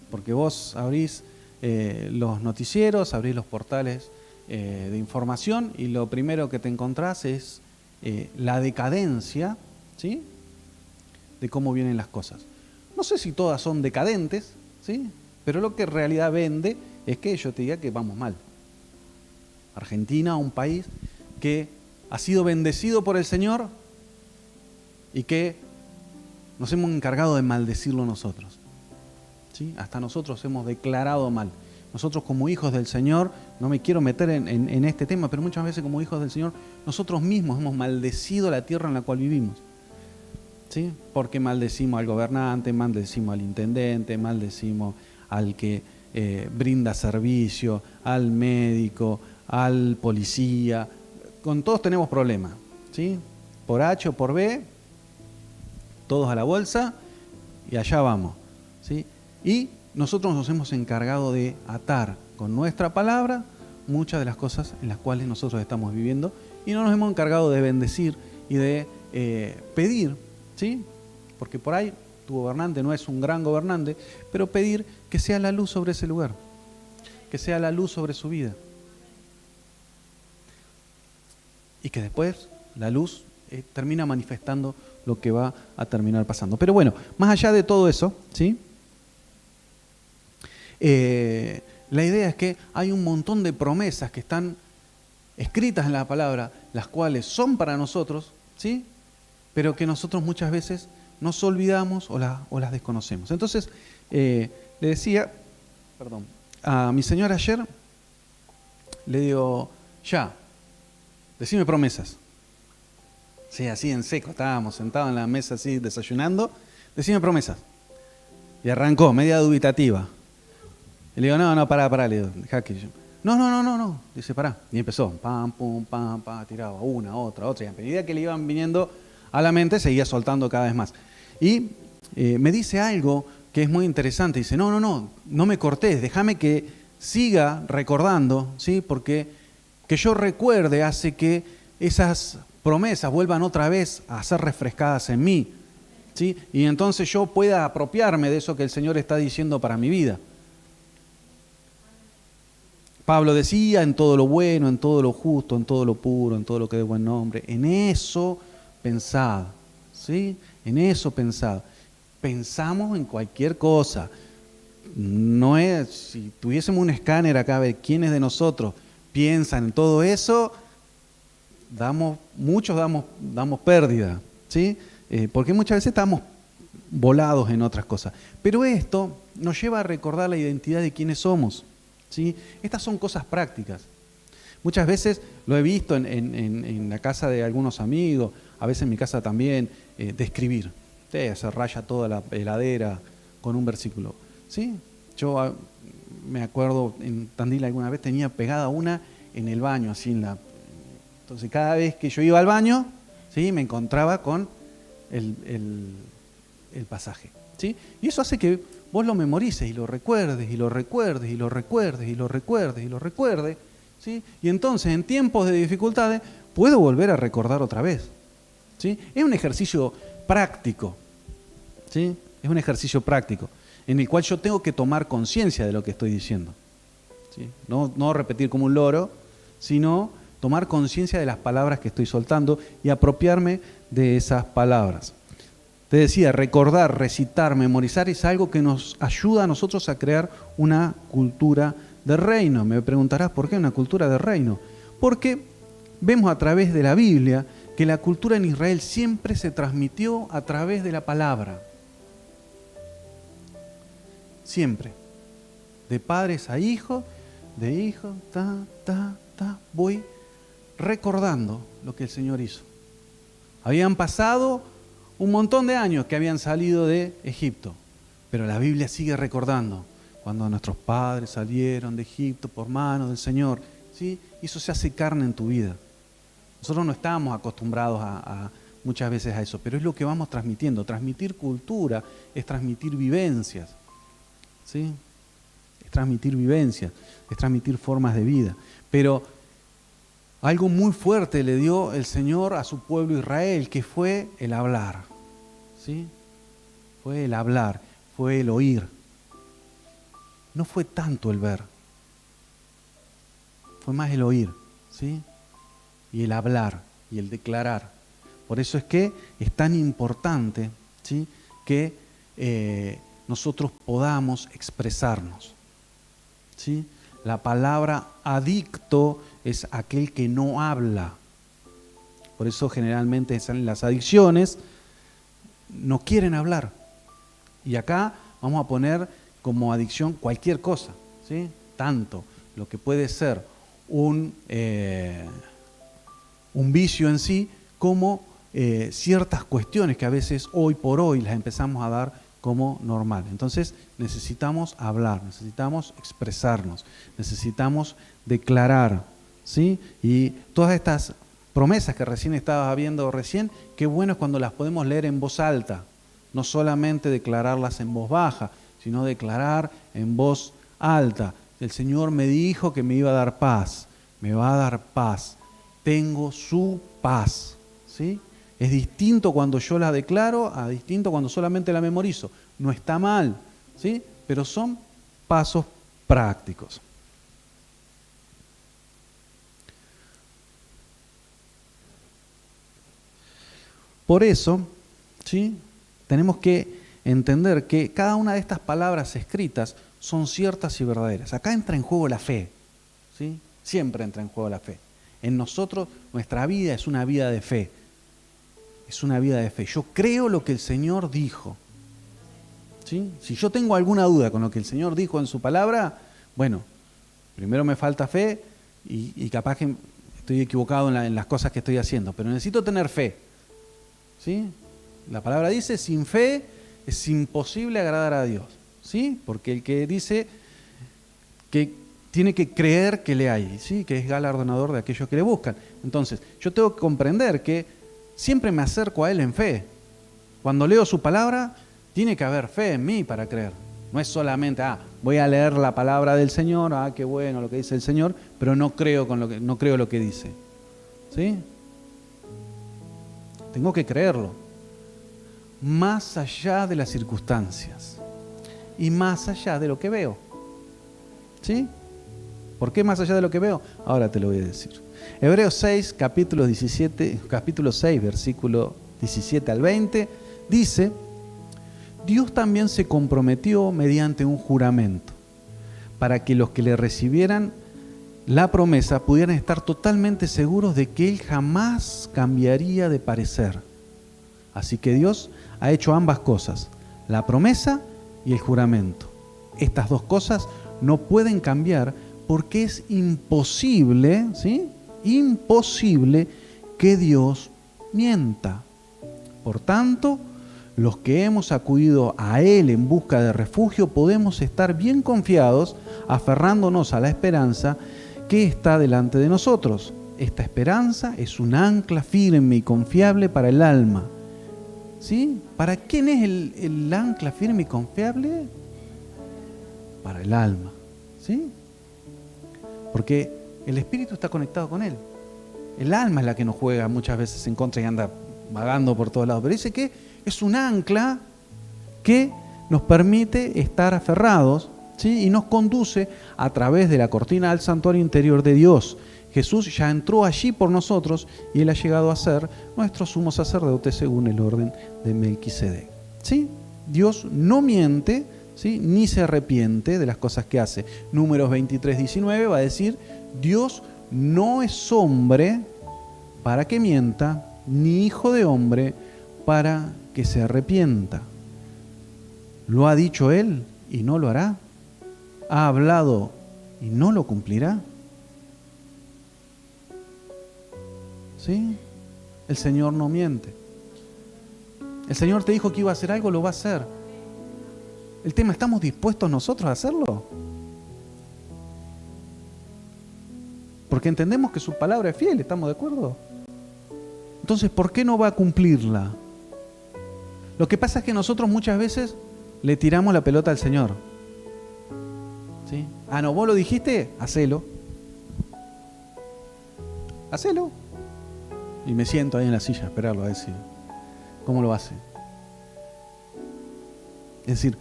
Porque vos abrís los noticieros, abrís los portales de información y lo primero que te encontrás es la decadencia, ¿sí? De cómo vienen las cosas. No sé si todas son decadentes, ¿sí? Pero lo que en realidad vende es que yo te diga que vamos mal. Argentina, un país que ha sido bendecido por el Señor y que nos hemos encargado de maldecirlo nosotros. ¿Sí? Hasta nosotros hemos declarado mal. Nosotros como hijos del Señor, no me quiero meter en este tema, pero muchas veces como hijos del Señor, nosotros mismos hemos maldecido la tierra en la cual vivimos. ¿Sí? Porque maldecimos al gobernante, maldecimos al intendente, maldecimos al que brinda servicio, al médico, al policía. Con todos tenemos problemas, ¿sí? Por H o por B, todos a la bolsa y allá vamos, ¿sí? Y nosotros nos hemos encargado de atar con nuestra palabra muchas de las cosas en las cuales nosotros estamos viviendo y no nos hemos encargado de bendecir y de pedir, ¿sí? Porque por ahí tu gobernante no es un gran gobernante, pero pedir que sea la luz sobre ese lugar, que sea la luz sobre su vida. Y que después la luz termina manifestando lo que va a terminar pasando. Pero bueno, más allá de todo eso, ¿sí? La idea es que hay un montón de promesas que están escritas en la palabra, las cuales son para nosotros, ¿sí? Pero que nosotros muchas veces nos olvidamos o las desconocemos. Entonces, le decía, a mi señora ayer, le digo, ya, decime promesas. Sí, así en seco, estábamos sentados en la mesa así desayunando, decime promesas. Y arrancó, media dubitativa. Y le digo, no, pará, le digo, dejá que yo. No. Dice, pará. Y empezó, pam, pum, pam, tiraba una, otra. Y a medida que le iban viniendo a la mente, seguía soltando cada vez más. Y me dice algo que es muy interesante. Dice, no me cortés, déjame que siga recordando, ¿sí? Porque que yo recuerde hace que esas promesas vuelvan otra vez a ser refrescadas en mí, ¿sí? Y entonces yo pueda apropiarme de eso que el Señor está diciendo para mi vida. Pablo decía, en todo lo bueno, en todo lo justo, en todo lo puro, en todo lo que de buen nombre, en eso pensad, ¿sí? En eso pensad. Pensamos en cualquier cosa. No es, si tuviésemos un escáner acá, a ver quiénes de nosotros piensan en todo eso, muchos damos pérdida, ¿sí? Porque muchas veces estamos volados en otras cosas. Pero esto nos lleva a recordar la identidad de quiénes somos, ¿sí? Estas son cosas prácticas. Muchas veces lo he visto en la casa de algunos amigos, a veces en mi casa también, de escribir. Se raya toda la heladera con un versículo, ¿sí? Yo me acuerdo en Tandil alguna vez tenía pegada una en el baño, así entonces cada vez que yo iba al baño, ¿sí? Me encontraba con el pasaje, ¿sí? Y eso hace que vos lo memorices y lo recuerdes, y lo recuerdes, y lo recuerdes, y lo recuerdes, y lo recuerdes, ¿sí? Y entonces en tiempos de dificultades puedo volver a recordar otra vez, ¿sí? Es un ejercicio práctico, ¿sí? Es un ejercicio práctico en el cual yo tengo que tomar conciencia de lo que estoy diciendo, ¿sí? No repetir como un loro, sino tomar conciencia de las palabras que estoy soltando y apropiarme de esas palabras. Te decía, recordar, recitar, memorizar es algo que nos ayuda a nosotros a crear una cultura de reino. Me preguntarás, ¿por qué una cultura de reino? Porque vemos a través de la Biblia que la cultura en Israel siempre se transmitió a través de la palabra. Siempre. De padres a hijos, de hijos, voy recordando lo que el Señor hizo. Habían pasado un montón de años que habían salido de Egipto, pero la Biblia sigue recordando cuando nuestros padres salieron de Egipto por mano del Señor, ¿sí? Y eso se hace carne en tu vida. Nosotros no estábamos acostumbrados muchas veces a eso, pero es lo que vamos transmitiendo. Transmitir cultura es transmitir vivencias, ¿sí? Es transmitir vivencias, es transmitir formas de vida. Pero algo muy fuerte le dio el Señor a su pueblo Israel, que fue el hablar, ¿sí? Fue el hablar, fue el oír. No fue tanto el ver, fue más el oír, ¿sí? Y el hablar y el declarar. Por eso es que es tan importante, ¿sí? Que nosotros podamos expresarnos, ¿sí? La palabra adicto es aquel que no habla. Por eso generalmente las adicciones no quieren hablar. Y acá vamos a poner como adicción cualquier cosa, ¿sí? Tanto lo que puede ser un vicio en sí, como ciertas cuestiones que a veces hoy por hoy las empezamos a dar como normal. Entonces necesitamos hablar, necesitamos expresarnos, necesitamos declarar, ¿sí? Y todas estas promesas que recién estabas viendo qué bueno es cuando las podemos leer en voz alta, no solamente declararlas en voz baja, sino declarar en voz alta. El Señor me dijo que me iba a dar paz, me va a dar paz, tengo su paz, ¿sí? Es distinto cuando yo la declaro a distinto cuando solamente la memorizo. No está mal, ¿sí? Pero son pasos prácticos. Por eso, ¿sí? Tenemos que entender que cada una de estas palabras escritas son ciertas y verdaderas. Acá entra en juego la fe, ¿sí? Siempre entra en juego la fe. En nosotros, nuestra vida es una vida de fe. Es una vida de fe. Yo creo lo que el Señor dijo, ¿sí? Si yo tengo alguna duda con lo que el Señor dijo en su palabra, bueno, primero me falta fe y capaz que estoy equivocado en las cosas que estoy haciendo, pero necesito tener fe, ¿sí? La palabra dice, sin fe es imposible agradar a Dios, ¿sí? Porque el que dice que tiene que creer que le hay, ¿sí? Que es galardonador de aquellos que le buscan. Entonces, yo tengo que comprender que siempre me acerco a Él en fe. Cuando leo su palabra, tiene que haber fe en mí para creer. No es solamente, voy a leer la palabra del Señor, qué bueno lo que dice el Señor, pero no creo lo que dice, ¿sí? Tengo que creerlo. Más allá de las circunstancias y más allá de lo que veo, ¿sí? ¿Por qué más allá de lo que veo? Ahora te lo voy a decir. Hebreos 6, capítulo 6, versículo 17 al 20, dice: Dios también se comprometió mediante un juramento, para que los que le recibieran la promesa, pudieran estar totalmente seguros de que Él jamás cambiaría de parecer. Así que Dios ha hecho ambas cosas, la promesa y el juramento. Estas dos cosas no pueden cambiar porque es imposible, ¿sí? Imposible que Dios mienta. Por tanto, los que hemos acudido a Él en busca de refugio podemos estar bien confiados, aferrándonos a la esperanza que está delante de nosotros. Esta esperanza es un ancla firme y confiable para el alma. ¿Sí? ¿Para quién es el ancla firme y confiable? Para el alma. ¿Sí? Porque el espíritu está conectado con Él. El alma es la que nos juega muchas veces en contra y anda vagando por todos lados. Pero dice que es un ancla que nos permite estar aferrados, ¿sí? Y nos conduce a través de la cortina al santuario interior de Dios. Jesús ya entró allí por nosotros y Él ha llegado a ser nuestro sumo sacerdote según el orden de Melquisedec. ¿Sí? Dios no miente, ¿sí? Ni se arrepiente de las cosas que hace. Números 23:19 va a decir: Dios no es hombre para que mienta, ni hijo de hombre para que se arrepienta. ¿Lo ha dicho Él y no lo hará? ¿Ha hablado y no lo cumplirá? ¿Sí? El Señor no miente. El Señor te dijo que iba a hacer algo, lo va a hacer. El tema, ¿estamos dispuestos nosotros a hacerlo? Porque entendemos que su palabra es fiel, ¿estamos de acuerdo? Entonces, ¿por qué no va a cumplirla? Lo que pasa es que nosotros muchas veces le tiramos la pelota al Señor. ¿Sí? Ah, no, vos lo dijiste, hacelo. Hacelo. Y me siento ahí en la silla a esperarlo, a decir, ¿cómo lo hace? Es decir,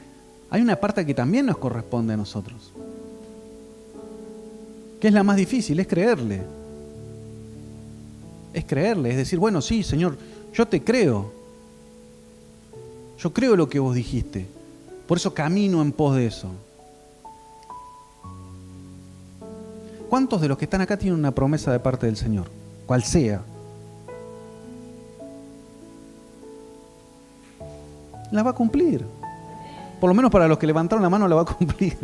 hay una parte que también nos corresponde a nosotros. ¿Qué es la más difícil? Es creerle. Es creerle, es decir, bueno, sí, Señor, yo te creo. Yo creo lo que vos dijiste. Por eso camino en pos de eso. ¿Cuántos de los que están acá tienen una promesa de parte del Señor? Cual sea. La va a cumplir. Por lo menos para los que levantaron la mano la va a cumplir.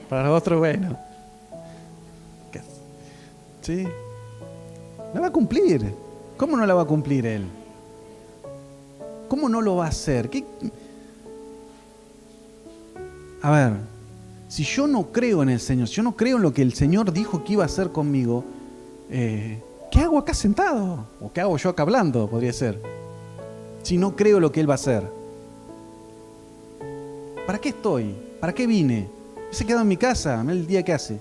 Para los otros, bueno. ¿Sí? La va a cumplir. ¿Cómo no la va a cumplir Él? ¿Cómo no lo va a hacer? A ver, si yo no creo en el Señor, si yo no creo en lo que el Señor dijo que iba a hacer conmigo, ¿qué hago acá sentado? ¿O qué hago yo acá hablando? Podría ser. Si no creo lo que Él va a hacer. ¿Para qué estoy? ¿Para qué vine? Se quedado en mi casa, mirá el día que hace.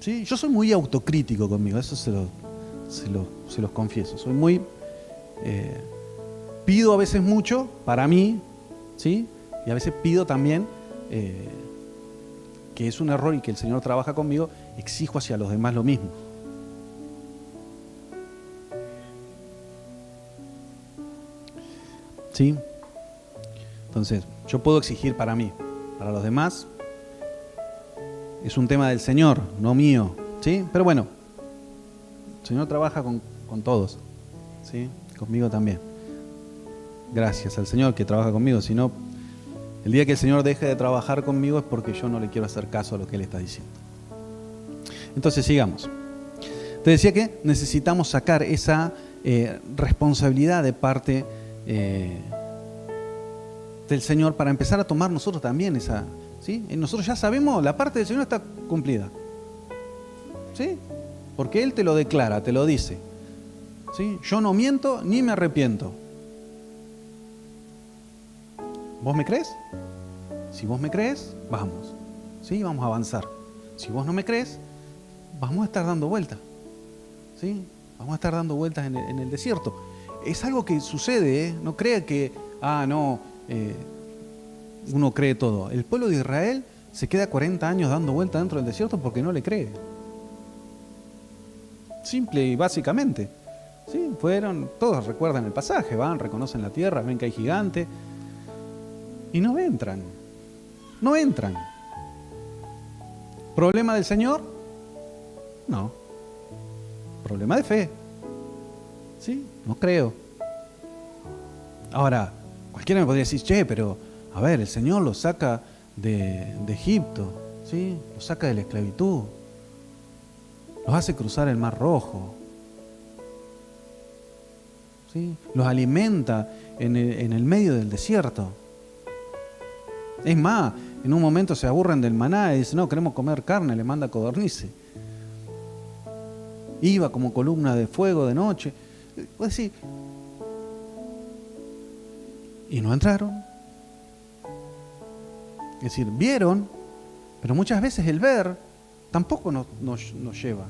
¿Sí? Yo soy muy autocrítico conmigo, eso se los confieso. Soy muy... pido a veces mucho para mí, ¿sí? Y a veces pido también, que es un error y que el Señor trabaja conmigo, exijo hacia los demás lo mismo. ¿Sí? Entonces, yo puedo exigir para mí, para los demás. Es un tema del Señor, no mío, ¿sí? Pero bueno, el Señor trabaja con todos, ¿sí? Conmigo también. Gracias al Señor que trabaja conmigo. Si no, el día que el Señor deje de trabajar conmigo es porque yo no le quiero hacer caso a lo que Él está diciendo. Entonces, sigamos. Te decía que necesitamos sacar esa responsabilidad de parte del Señor para empezar a tomar nosotros también esa... ¿Sí? Nosotros ya sabemos, la parte del Señor está cumplida. ¿Sí? Porque Él te lo declara, te lo dice. ¿Sí? Yo no miento ni me arrepiento. ¿Vos me crees? Si vos me crees, vamos. ¿Sí? Vamos a avanzar. Si vos no me crees, vamos a estar dando vueltas. ¿Sí? Vamos a estar dando vueltas en el desierto. Es algo que sucede, ¿eh? No crea que, uno cree todo. El pueblo de Israel se queda 40 años dando vueltas dentro del desierto porque no le cree. Simple y básicamente. Sí, fueron, todos recuerdan el pasaje, van, reconocen la tierra, ven que hay gigante y no entran. No entran. ¿Problema del Señor? No. Problema de fe. ¿Sí? No creo. Ahora, cualquiera me podría decir, che, pero, a ver, el Señor los saca de Egipto, ¿sí? Los saca de la esclavitud. Los hace cruzar el Mar Rojo. ¿Sí? Los alimenta en el medio del desierto. Es más, en un momento se aburren del maná y dicen, no, queremos comer carne, le manda codornices. Iba como columna de fuego de noche. Pues sí. Y no entraron. Es decir, vieron, pero muchas veces el ver tampoco nos lleva,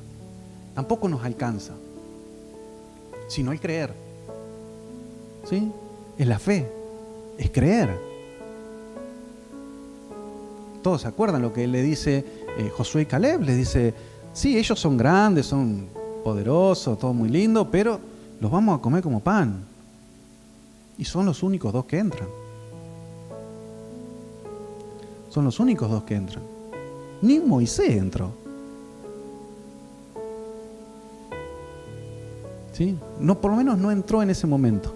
tampoco nos alcanza, sino el creer. ¿Sí? Es la fe, es creer. Todos se acuerdan lo que le dice Josué y Caleb, les dice, sí, ellos son grandes, son poderosos, todo muy lindo, pero los vamos a comer como pan. Y son los únicos dos que entran. Son los únicos dos que entran. Ni Moisés entró. ¿Sí? No, por lo menos no entró en ese momento.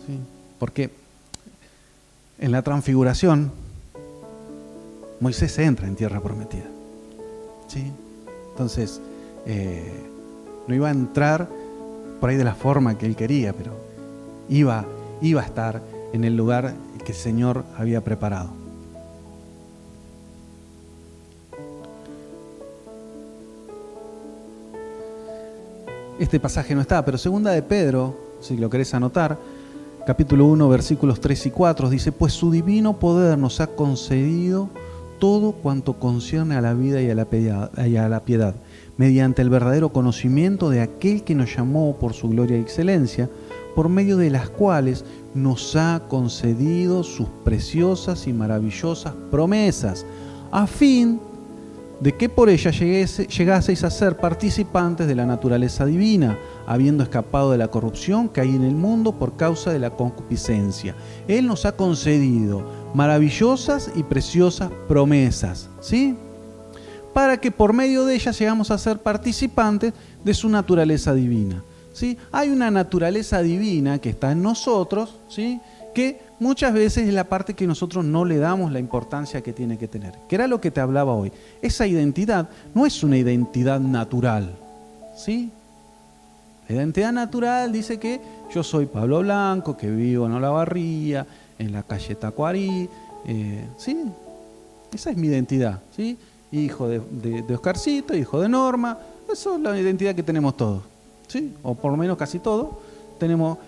¿Sí? Porque en la transfiguración Moisés entra en tierra prometida. ¿Sí? Entonces, no iba a entrar por ahí de la forma que él quería, pero iba a estar en el lugar que el Señor había preparado. Este pasaje no está, pero segunda de Pedro, si lo querés anotar, capítulo 1, versículos 3 y 4, dice, pues su divino poder nos ha concedido todo cuanto concierne a la vida y a la piedad, mediante el verdadero conocimiento de aquel que nos llamó por su gloria y excelencia, por medio de las cuales nos ha concedido sus preciosas y maravillosas promesas, a fin de que por ellas llegaseis a ser participantes de la naturaleza divina, habiendo escapado de la corrupción que hay en el mundo por causa de la concupiscencia. Él nos ha concedido maravillosas y preciosas promesas, ¿sí? Para que por medio de ellas llegamos a ser participantes de su naturaleza divina, ¿sí? Hay una naturaleza divina que está en nosotros, ¿sí? Que muchas veces es la parte que nosotros no le damos la importancia que tiene que tener, que era lo que te hablaba hoy. Esa identidad no es una identidad natural, ¿sí? La identidad natural dice que yo soy Pablo Blanco, que vivo en Olavarría, en la calle Tacuarí, ¿sí? Esa es mi identidad, ¿sí? Hijo de Oscarcito, hijo de Norma, esa es la identidad que tenemos todos, ¿sí? O por lo menos casi todos tenemos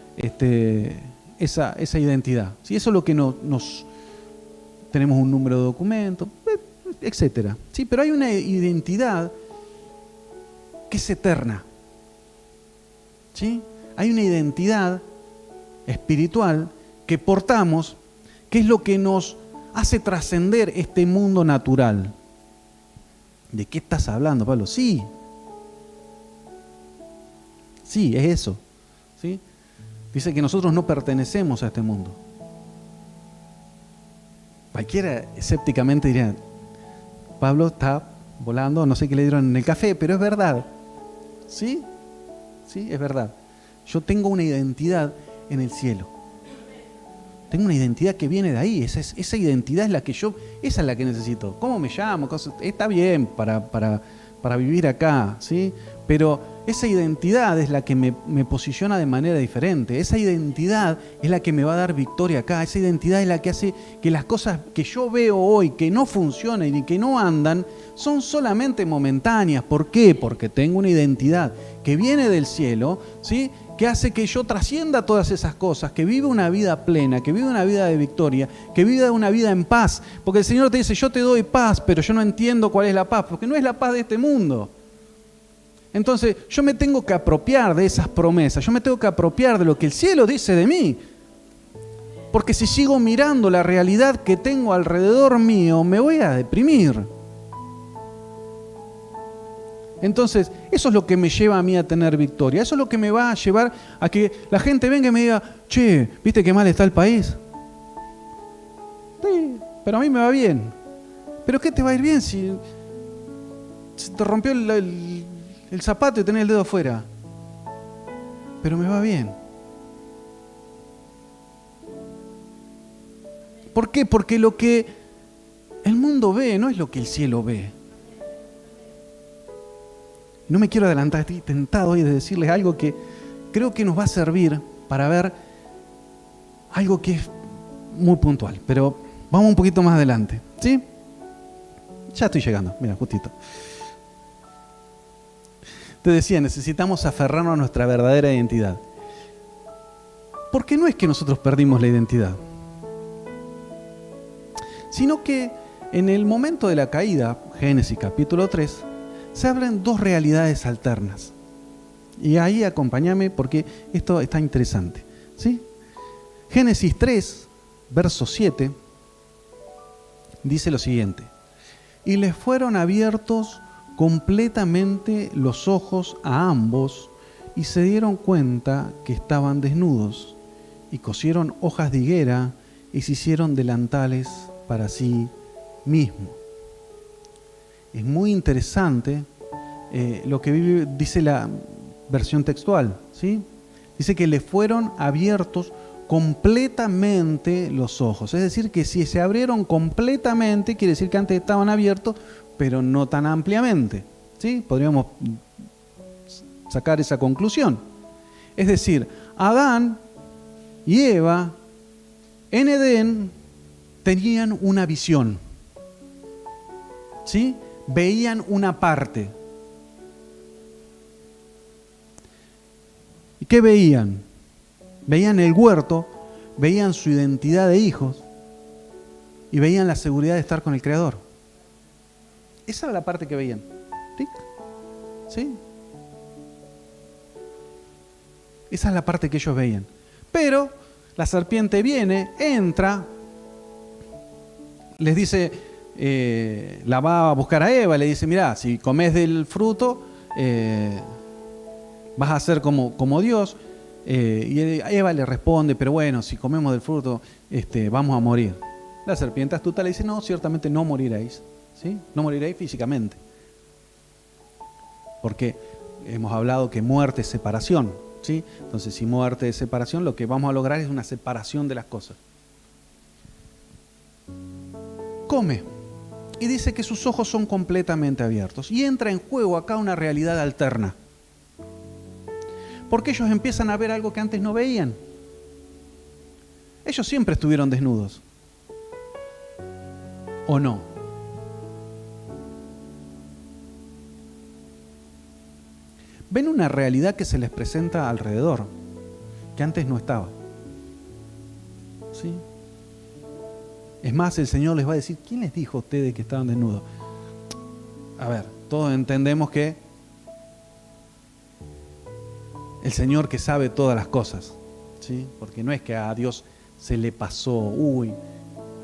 esa identidad, ¿sí? Eso es lo que nos tenemos un número de documento, etcétera, ¿sí? Pero hay una identidad que es eterna, ¿sí? Hay una identidad espiritual que portamos, que es lo que nos hace trascender este mundo natural. ¿De qué estás hablando, Pablo? Sí, es eso, ¿sí? Dice que nosotros no pertenecemos a este mundo. Cualquiera escépticamente diría, Pablo está volando, no sé qué le dieron en el café, pero es verdad. ¿Sí? Sí, es verdad. Yo tengo una identidad en el cielo. Tengo una identidad que viene de ahí. Esa identidad es la que esa es la que necesito. ¿Cómo me llamo? Está bien para vivir acá, ¿sí? Pero esa identidad es la que me posiciona de manera diferente. Esa identidad es la que me va a dar victoria acá. Esa identidad es la que hace que las cosas que yo veo hoy que no funcionan y que no andan son solamente momentáneas. ¿Por qué? Porque tengo una identidad que viene del cielo, ¿sí? Que hace que yo trascienda todas esas cosas, que viva una vida plena, que viva una vida de victoria, que viva una vida en paz. Porque el Señor te dice, yo te doy paz, pero yo no entiendo cuál es la paz, porque no es la paz de este mundo. Entonces yo me tengo que apropiar de esas promesas, yo me tengo que apropiar de lo que el cielo dice de mí. Porque si sigo mirando la realidad que tengo alrededor mío, me voy a deprimir. Entonces, eso es lo que me lleva a mí a tener victoria. Eso es lo que me va a llevar a que la gente venga y me diga, che, ¿viste qué mal está el país? Sí, pero a mí me va bien. ¿Pero qué te va a ir bien si se te rompió el zapato y tenés el dedo afuera? Pero me va bien. ¿Por qué? Porque lo que el mundo ve no es lo que el cielo ve. No me quiero adelantar, estoy tentado hoy de decirles algo que creo que nos va a servir para ver algo que es muy puntual. Pero vamos un poquito más adelante, ¿sí? Ya estoy llegando, mira, justito. Te decía, necesitamos aferrarnos a nuestra verdadera identidad. Porque no es que nosotros perdimos la identidad, sino que en el momento de la caída, Génesis capítulo 3, se abren dos realidades alternas. Y ahí acompáñame porque esto está interesante, ¿sí? Génesis 3, verso 7, dice lo siguiente: y les fueron abiertos completamente los ojos a ambos, y se dieron cuenta que estaban desnudos, y cosieron hojas de higuera, y se hicieron delantales para sí mismos. Es muy interesante lo que dice la versión textual, ¿sí? Dice que le fueron abiertos completamente los ojos. Es decir, que si se abrieron completamente, quiere decir que antes estaban abiertos, pero no tan ampliamente, ¿sí? Podríamos sacar esa conclusión. Es decir, Adán y Eva en Edén tenían una visión, ¿sí? Veían una parte. ¿Y qué veían? Veían el huerto, veían su identidad de hijos y veían la seguridad de estar con el Creador. Esa era la parte que veían. ¿Sí? ¿Sí? Esa es la parte que ellos veían. Pero la serpiente viene, entra, les dice, la va a buscar a Eva, le dice, mirá, si comes del fruto, vas a ser como Dios. Y Eva le responde, pero bueno, si comemos del fruto, vamos a morir. La serpiente astuta le dice, no, ciertamente no moriréis, ¿sí? No moriréis físicamente. Porque hemos hablado que muerte es separación, ¿sí? Entonces, si muerte es separación, lo que vamos a lograr es una separación de las cosas. Come. Y dice que sus ojos son completamente abiertos. Y entra en juego acá una realidad alterna. Porque ellos empiezan a ver algo que antes no veían. Ellos siempre estuvieron desnudos. ¿O no? Ven una realidad que se les presenta alrededor, que antes no estaba. ¿Sí? Es más, el Señor les va a decir, ¿quién les dijo a ustedes que estaban desnudos? A ver, todos entendemos que el Señor que sabe todas las cosas, ¿sí? Porque no es que a Dios se le pasó,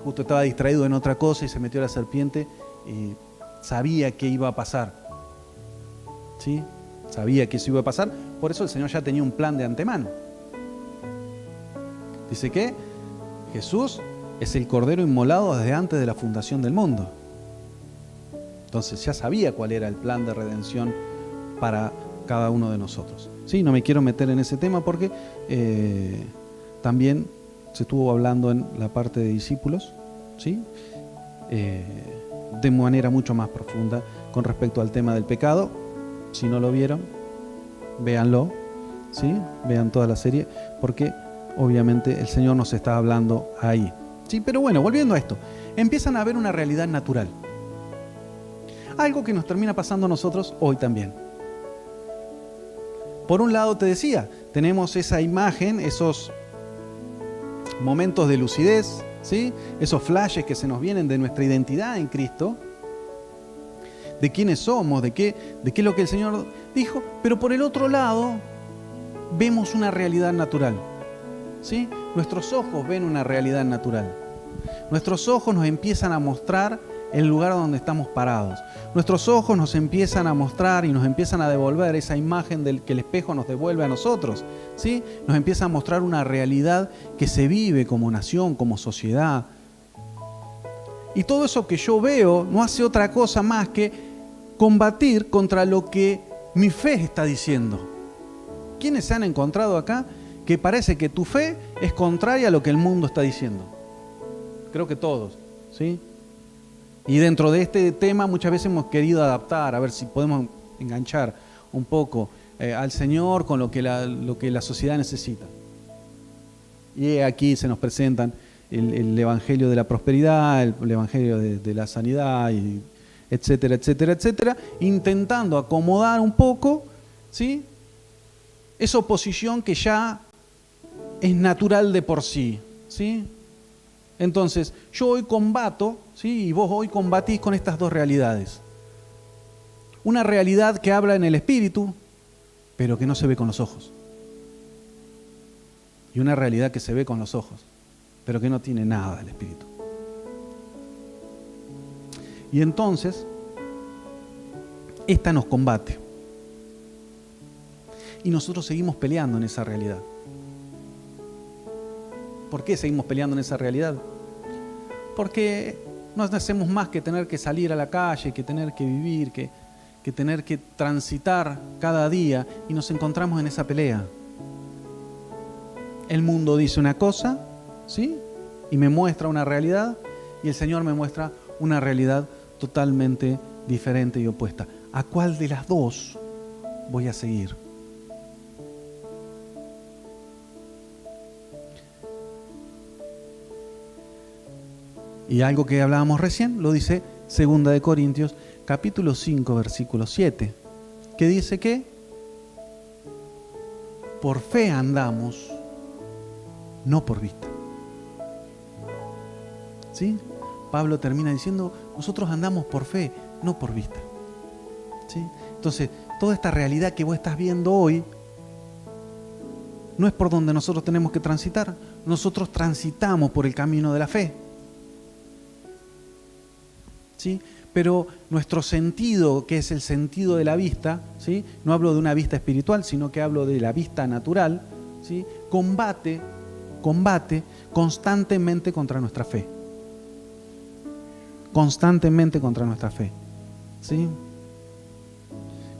justo estaba distraído en otra cosa y se metió la serpiente y sabía que iba a pasar, ¿sí? Sabía que eso iba a pasar, por eso el Señor ya tenía un plan de antemano. Dice que Jesús es el Cordero inmolado desde antes de la fundación del mundo. Entonces ya sabía cuál era el plan de redención para cada uno de nosotros. Sí, no me quiero meter en ese tema porque también se estuvo hablando en la parte de discípulos, ¿sí? De manera mucho más profunda con respecto al tema del pecado. Si no lo vieron, véanlo, ¿sí? Vean toda la serie, porque obviamente el Señor nos está hablando ahí. Sí, pero bueno, volviendo a esto, empiezan a ver una realidad natural. Algo que nos termina pasando a nosotros hoy también. Por un lado, te decía, tenemos esa imagen, esos momentos de lucidez, ¿sí? Esos flashes que se nos vienen de nuestra identidad en Cristo, de quiénes somos, de qué es lo que el Señor dijo, pero por el otro lado, vemos una realidad natural, ¿sí? Nuestros ojos ven una realidad natural. Nuestros ojos nos empiezan a mostrar el lugar donde estamos parados. Nuestros ojos nos empiezan a mostrar y nos empiezan a devolver esa imagen del que el espejo nos devuelve a nosotros, ¿sí? Nos empieza a mostrar una realidad que se vive como nación, como sociedad. Y todo eso que yo veo no hace otra cosa más que combatir contra lo que mi fe está diciendo. ¿Quiénes se han encontrado acá que parece que tu fe es contraria a lo que el mundo está diciendo? Creo que todos, ¿sí? Y dentro de este tema muchas veces hemos querido adaptar, a ver si podemos enganchar un poco al Señor con lo que la sociedad necesita. Y aquí se nos presentan el evangelio de la prosperidad, el evangelio de la sanidad, y etcétera, etcétera, etcétera, intentando acomodar un poco, ¿sí?, esa oposición que ya es natural de por sí, ¿sí? Entonces, yo hoy combato, ¿sí?, y vos hoy combatís con estas dos realidades. Una realidad que habla en el espíritu, pero que no se ve con los ojos. Y una realidad que se ve con los ojos, pero que no tiene nada del espíritu. Y entonces, esta nos combate. Y nosotros seguimos peleando en esa realidad. ¿Por qué seguimos peleando en esa realidad? Porque no hacemos más que tener que salir a la calle, que tener que vivir, que tener que transitar cada día, y nos encontramos en esa pelea. El mundo dice una cosa, ¿sí?, y me muestra una realidad, y el Señor me muestra una realidad totalmente diferente y opuesta. ¿A cuál de las dos voy a seguir? Y algo que hablábamos recién lo dice 2 de Corintios, capítulo 5, versículo 7, que dice que por fe andamos, no por vista. ¿Sí? Pablo termina diciendo, nosotros andamos por fe, no por vista. ¿Sí? Entonces, toda esta realidad que vos estás viendo hoy no es por donde nosotros tenemos que transitar. Nosotros transitamos por el camino de la fe. ¿Sí? Pero nuestro sentido, que es el sentido de la vista, ¿sí?, no hablo de una vista espiritual, sino que hablo de la vista natural, ¿sí?, combate constantemente contra nuestra fe. Constantemente contra nuestra fe. ¿Sí?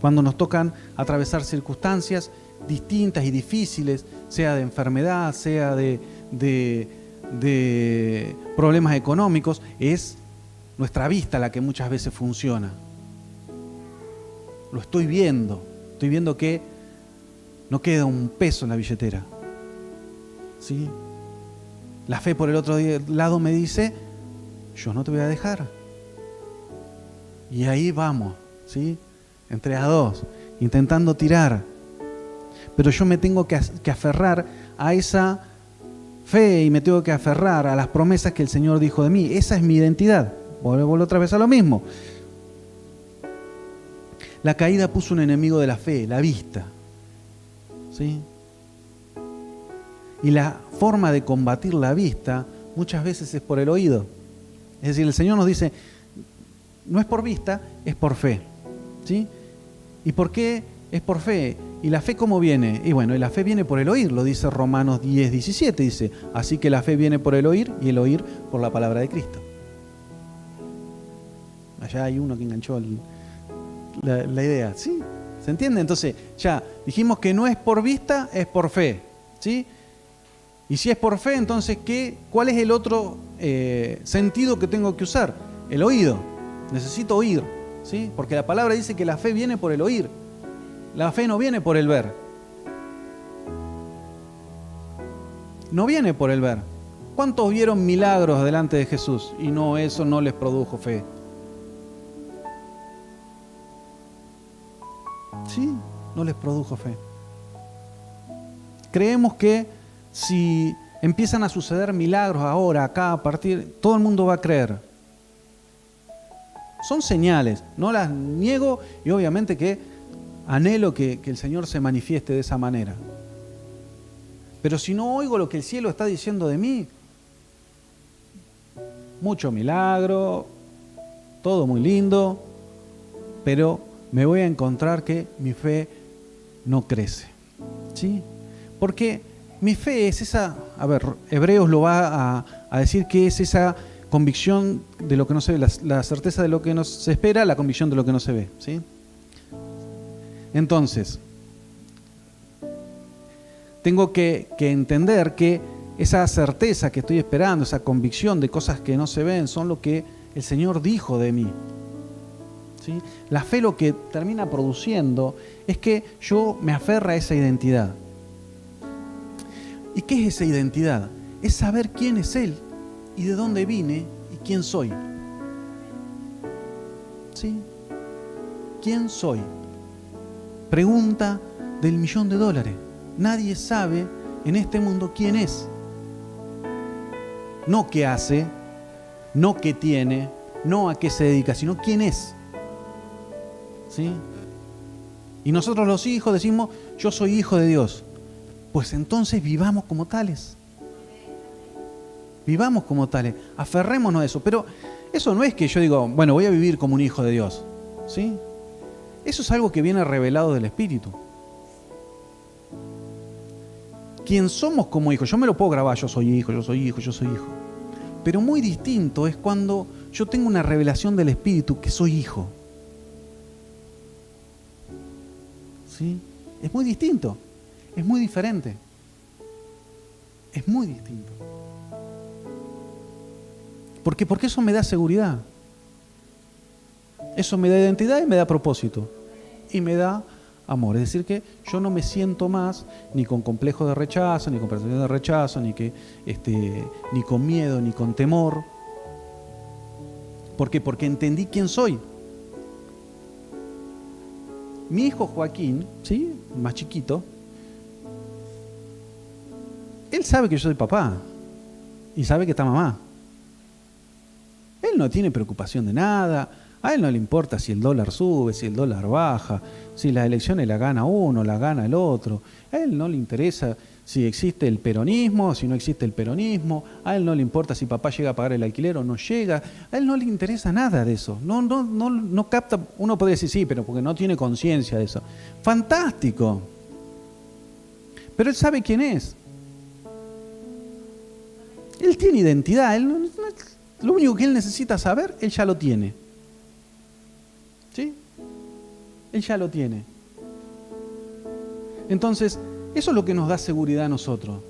Cuando nos tocan atravesar circunstancias distintas y difíciles, sea de enfermedad, sea de problemas económicos, es nuestra vista la que muchas veces funciona. Lo estoy viendo que no queda un peso en la billetera. ¿Sí? La fe por el otro lado me dice, yo no te voy a dejar. Y ahí vamos, ¿sí?, entre a dos, intentando tirar. Pero yo me tengo que aferrar a esa fe y me tengo que aferrar a las promesas que el Señor dijo de mí. Esa es mi identidad. Vuelvo otra vez a lo mismo. La caída puso un enemigo de la fe, la vista. ¿Sí? Y la forma de combatir la vista muchas veces es por el oído. Es decir, el Señor nos dice, no es por vista, es por fe. ¿Sí? ¿Y por qué es por fe? ¿Y la fe cómo viene? Y bueno, la fe viene por el oír, lo dice Romanos 10, 17, dice, así que la fe viene por el oír y el oír por la palabra de Cristo. Allá hay uno que enganchó la idea, ¿sí? ¿Se entiende? Entonces, ya dijimos que no es por vista, es por fe, ¿sí? Y si es por fe, entonces, ¿cuál es el otro sentido que tengo que usar? El oído. Necesito oír, ¿sí? Porque la palabra dice que la fe viene por el oír. La fe no viene por el ver. No viene por el ver. ¿Cuántos vieron milagros delante de Jesús y eso no les produjo fe? Sí, no les produjo fe. Creemos que si empiezan a suceder milagros ahora, acá, a partir, todo el mundo va a creer. Son señales, no las niego y obviamente que anhelo que el Señor se manifieste de esa manera. Pero si no oigo lo que el cielo está diciendo de mí, mucho milagro, todo muy lindo, pero me voy a encontrar que mi fe no crece. ¿Sí? Porque mi fe es esa, Hebreos lo va a decir que es esa convicción de lo que no se ve, la certeza de lo que no se espera, la convicción de lo que no se ve, ¿sí? Entonces, tengo que entender que esa certeza que estoy esperando, esa convicción de cosas que no se ven, son lo que el Señor dijo de mí, ¿sí? La fe lo que termina produciendo es que yo me aferre a esa identidad. ¿Y qué es esa identidad? Es saber quién es Él y de dónde vine y quién soy. ¿Sí? ¿Quién soy? Pregunta del $1.000.000. Nadie sabe en este mundo quién es. No qué hace, no qué tiene, no a qué se dedica, sino quién es. ¿Sí? Y nosotros los hijos decimos, yo soy hijo de Dios. Pues entonces vivamos como tales. Vivamos como tales, aferrémonos a eso. Pero eso no es que yo digo, bueno, voy a vivir como un hijo de Dios, ¿sí? Eso es algo que viene revelado del Espíritu. Quien somos como hijos, yo me lo puedo grabar, yo soy hijo, yo soy hijo, yo soy hijo. Pero muy distinto es cuando yo tengo una revelación del Espíritu que soy hijo. ¿Sí? Es muy distinto, es muy diferente. Es muy distinto. ¿Por qué? Porque eso me da seguridad. Eso me da identidad y me da propósito. Y me da amor. Es decir, que yo no me siento más ni con complejo de rechazo, ni con percepción de rechazo, ni con miedo, ni con temor. ¿Por qué? Porque entendí quién soy. Mi hijo Joaquín, ¿sí? Más chiquito, él sabe que yo soy papá. Y sabe que está mamá. Él no tiene preocupación de nada, a él no le importa si el dólar sube, si el dólar baja, si las elecciones las gana uno, las gana el otro. A él no le interesa si existe el peronismo, si no existe el peronismo. A él no le importa si papá llega a pagar el alquiler o no llega. A él no le interesa nada de eso. No capta. Uno podría decir sí, pero porque no tiene conciencia de eso. Fantástico. Pero él sabe quién es. Él tiene identidad. Lo único que él necesita saber, él ya lo tiene. ¿Sí? Él ya lo tiene. Entonces, eso es lo que nos da seguridad a nosotros.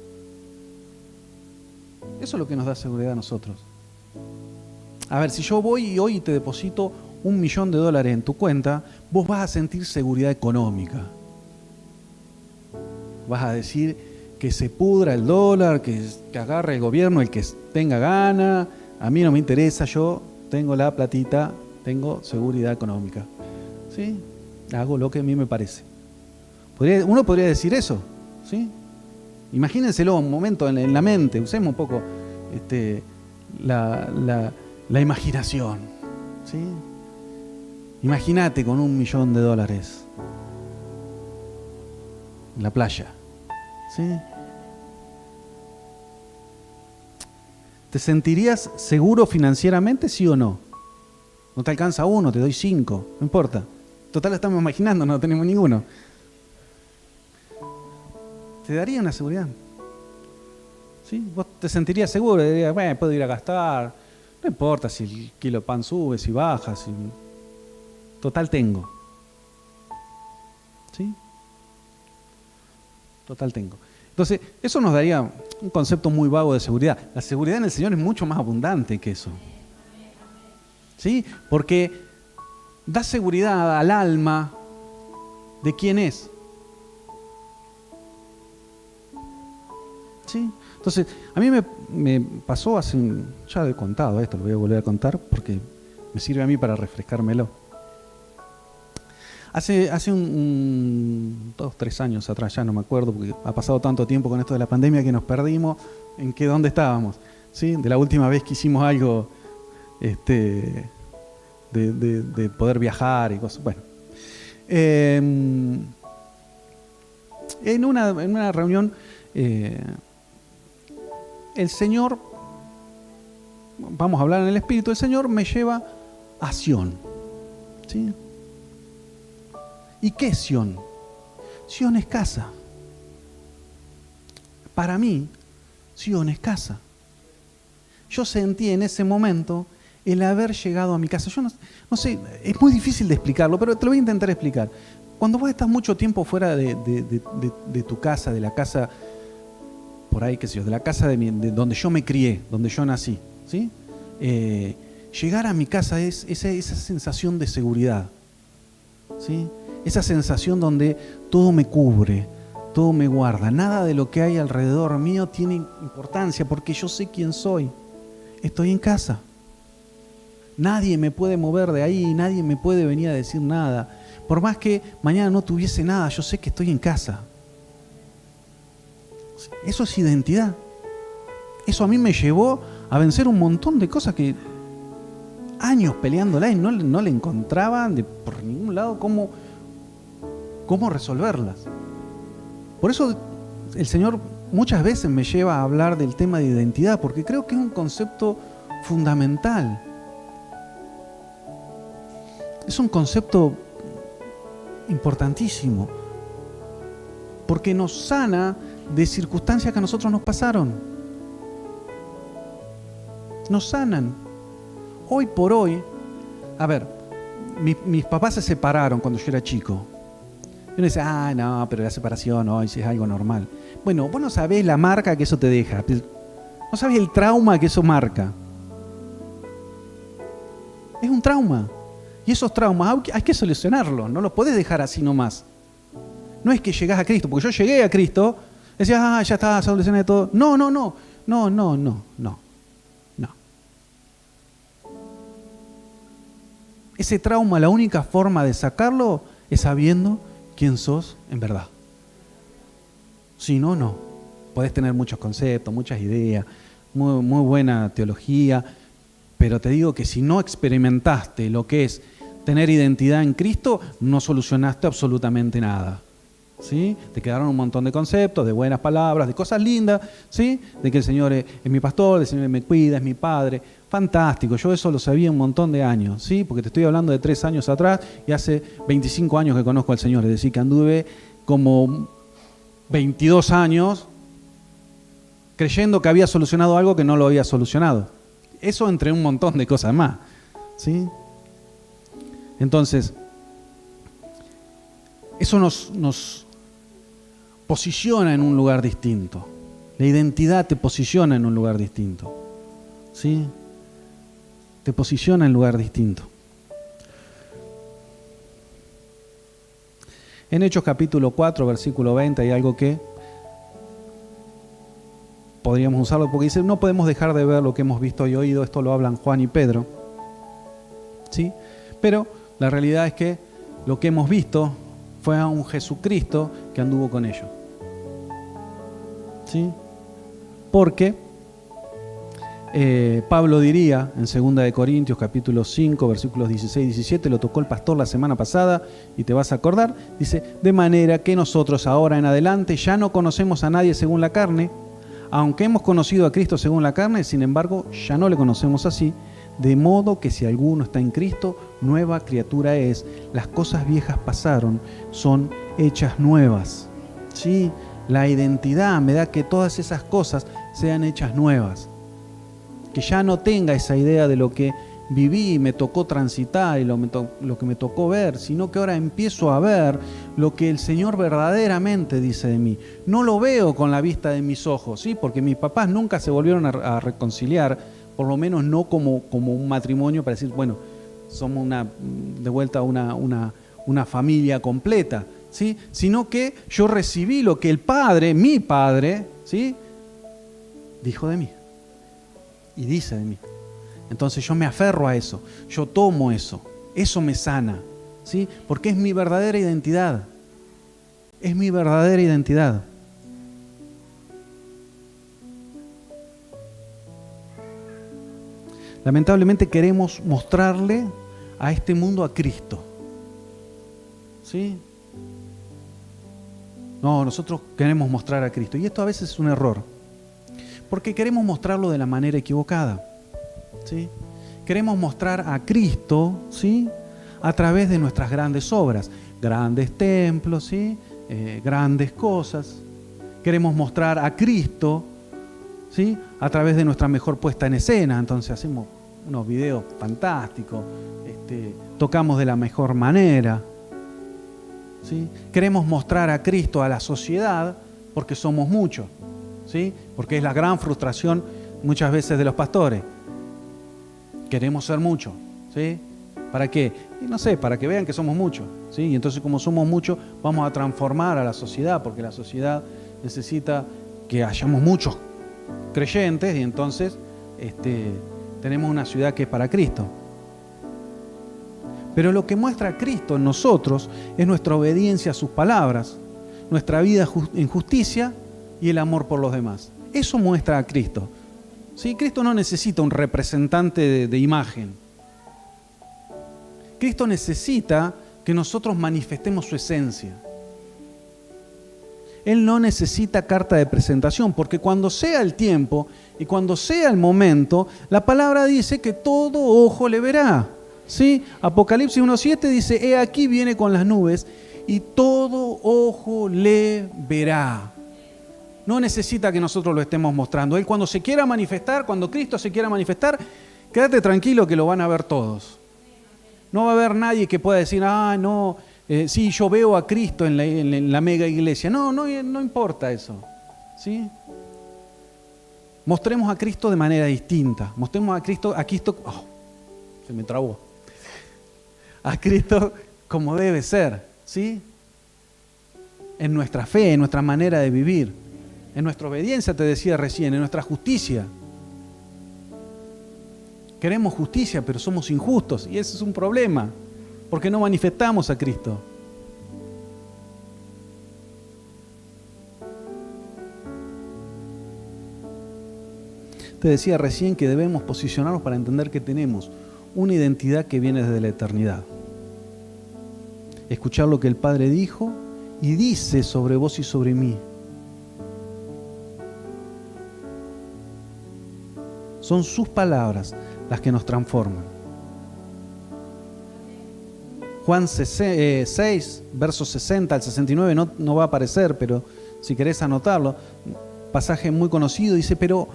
Eso es lo que nos da seguridad a nosotros. A ver, si yo voy y hoy te deposito $1.000.000 en tu cuenta, vos vas a sentir seguridad económica. Vas a decir que se pudra el dólar, que agarre el gobierno el que tenga gana. A mí no me interesa, yo tengo la platita, tengo seguridad económica. ¿Sí? Hago lo que a mí me parece. Uno podría decir eso, ¿sí? Imagínenselo un momento en la mente, usemos un poco la imaginación, ¿sí? Imagínate con $1.000.000 en la playa, ¿sí? ¿Te sentirías seguro financieramente, sí o no? No te alcanza uno, te doy 5, no importa. Total, estamos imaginando, no tenemos ninguno. ¿Te daría una seguridad? ¿Sí? ¿Vos te sentirías seguro? Dirías, bueno, puedo ir a gastar, no importa si el kilo de pan sube, si baja, si... Total tengo. ¿Sí? Total tengo. Entonces, eso nos daría un concepto muy vago de seguridad. La seguridad en el Señor es mucho más abundante que eso. ¿Sí? Porque da seguridad al alma de quién es. ¿Sí? Entonces, a mí me pasó ya he contado esto, lo voy a volver a contar porque me sirve a mí para refrescármelo. Hace 2, 3 años atrás, ya no me acuerdo, porque ha pasado tanto tiempo con esto de la pandemia que nos perdimos en dónde estábamos, ¿sí? De la última vez que hicimos algo de poder viajar y cosas. Bueno, en una reunión, el Señor, vamos a hablar en el Espíritu, el Señor me lleva a Sión, ¿sí? ¿Y qué es Sión? Sión es casa. Para mí, Sión es casa. yo sentí en ese momento el haber llegado a mi casa. Yo no sé, es muy difícil de explicarlo, pero te lo voy a intentar explicar. Cuando vos estás mucho tiempo fuera de tu casa, de la casa, por ahí, qué sé yo, de la casa de donde yo me crié, donde yo nací, ¿sí? Llegar a mi casa es esa sensación de seguridad, ¿sí? Esa sensación donde todo me cubre, todo me guarda, nada de lo que hay alrededor mío tiene importancia porque yo sé quién soy. Estoy en casa. Nadie me puede mover de ahí, nadie me puede venir a decir nada. Por más que mañana no tuviese nada, yo sé que estoy en casa. Eso es identidad. Eso a mí me llevó a vencer un montón de cosas que años peleándola y no le encontraban por ningún lado cómo resolverlas. Por eso el Señor muchas veces me lleva a hablar del tema de identidad, porque creo que es un concepto fundamental. Es un concepto importantísimo, porque nos sana de circunstancias que a nosotros nos pasaron. Nos sanan. Hoy por hoy, a ver, mis papás se separaron cuando yo era chico. Y uno dice, no, pero la separación hoy sí es algo normal. Bueno, vos no sabés la marca que eso te deja. No sabés el trauma que eso marca. Es un trauma. Y esos traumas hay que solucionarlos. No los podés dejar así nomás. No es que llegás a Cristo, porque yo llegué a Cristo, decías, ya está, solucioné todo. No. Ese trauma, la única forma de sacarlo es sabiendo quién sos en verdad. Si no, no. Podés tener muchos conceptos, muchas ideas, muy buena teología, pero te digo que si no experimentaste lo que es tener identidad en Cristo, no solucionaste absolutamente nada. ¿Sí? Te quedaron un montón de conceptos, de buenas palabras, de cosas lindas, ¿sí? De que el Señor es mi pastor, el Señor me cuida, es mi Padre. Fantástico, yo eso lo sabía un montón de años, ¿sí? Porque te estoy hablando de 3 años atrás y hace 25 años que conozco al Señor, es decir, que anduve como 22 años creyendo que había solucionado algo que no lo había solucionado. Eso entre un montón de cosas más, ¿sí? Entonces, eso nos posiciona en un lugar distinto. La identidad te posiciona en un lugar distinto, ¿sí? Te posiciona en un lugar distinto. En Hechos capítulo 4, versículo 20, hay algo que podríamos usarlo porque dice, no podemos dejar de ver lo que hemos visto y oído. Esto lo hablan Juan y Pedro, ¿sí? Pero la realidad es que lo que hemos visto fue a un Jesucristo que anduvo con ellos, ¿sí? Porque Pablo diría en 2 de Corintios capítulo 5 versículos 16 y 17, lo tocó el pastor la semana pasada y te vas a acordar, dice, de manera que nosotros ahora en adelante ya no conocemos a nadie según la carne, aunque hemos conocido a Cristo según la carne, sin embargo ya no le conocemos así, de modo que si alguno está en Cristo, nueva criatura es, las cosas viejas pasaron, son hechas nuevas, ¿sí? La identidad me da que todas esas cosas sean hechas nuevas. Que ya no tenga esa idea de lo que viví y me tocó transitar y lo que me tocó ver, sino que ahora empiezo a ver lo que el Señor verdaderamente dice de mí. No lo veo con la vista de mis ojos, ¿sí? Porque mis papás nunca se volvieron a reconciliar, por lo menos no como un matrimonio para decir, bueno, somos de vuelta una familia completa, ¿sí? Sino que yo recibí lo que el Padre, mi Padre, ¿sí? dijo de mí. Y dice de mí. Entonces yo me aferro a eso, yo tomo eso me sana, ¿sí? Porque es mi verdadera identidad, es mi verdadera identidad. Lamentablemente queremos mostrarle a este mundo a Cristo, ¿sí? No, nosotros queremos mostrar a Cristo y esto a veces es un error. Porque queremos mostrarlo de la manera equivocada, ¿sí? Queremos mostrar a Cristo, ¿sí? A través de nuestras grandes obras, grandes templos, ¿sí? Grandes cosas. Queremos mostrar a Cristo ¿sí? A través de nuestra mejor puesta en escena. Entonces hacemos unos videos fantásticos, tocamos de la mejor manera, ¿sí? Queremos mostrar a Cristo a la sociedad porque somos muchos, ¿sí? Porque es la gran frustración muchas veces de los pastores. Queremos ser muchos, ¿sí? ¿Para qué? Y no sé, para que vean que somos muchos, ¿sí? Y entonces, como somos muchos, vamos a transformar a la sociedad, porque la sociedad necesita que hayamos muchos creyentes y entonces tenemos una ciudad que es para Cristo. Pero lo que muestra Cristo en nosotros es nuestra obediencia a sus palabras, nuestra vida en justicia y el amor por los demás. Eso muestra a Cristo. ¿Sí? Cristo no necesita un representante de imagen. Cristo necesita que nosotros manifestemos su esencia. Él no necesita carta de presentación, porque cuando sea el tiempo y cuando sea el momento, la palabra dice que todo ojo le verá. ¿Sí? Apocalipsis 1:7 dice, he aquí viene con las nubes y todo ojo le verá. No necesita que nosotros lo estemos mostrando. Él cuando se quiera manifestar, cuando Cristo se quiera manifestar, quédate tranquilo que lo van a ver todos. No va a haber nadie que pueda decir, no, sí, yo veo a Cristo en la mega iglesia. No importa eso. ¿Sí? Mostremos a Cristo de manera distinta. Mostremos a Cristo, se me trabó. A Cristo como debe ser, ¿sí? En nuestra fe, en nuestra manera de vivir, en nuestra obediencia, te decía recién, en nuestra justicia. Queremos justicia, pero somos injustos y ese es un problema, porque no manifestamos a Cristo. Te decía recién que debemos posicionarnos para entender que tenemos una identidad que viene desde la eternidad. Escuchar lo que el Padre dijo y dice sobre vos y sobre mí. Son sus palabras las que nos transforman. Juan 6, versos 60 al 69, no va a aparecer, pero si querés anotarlo, pasaje muy conocido, dice, pero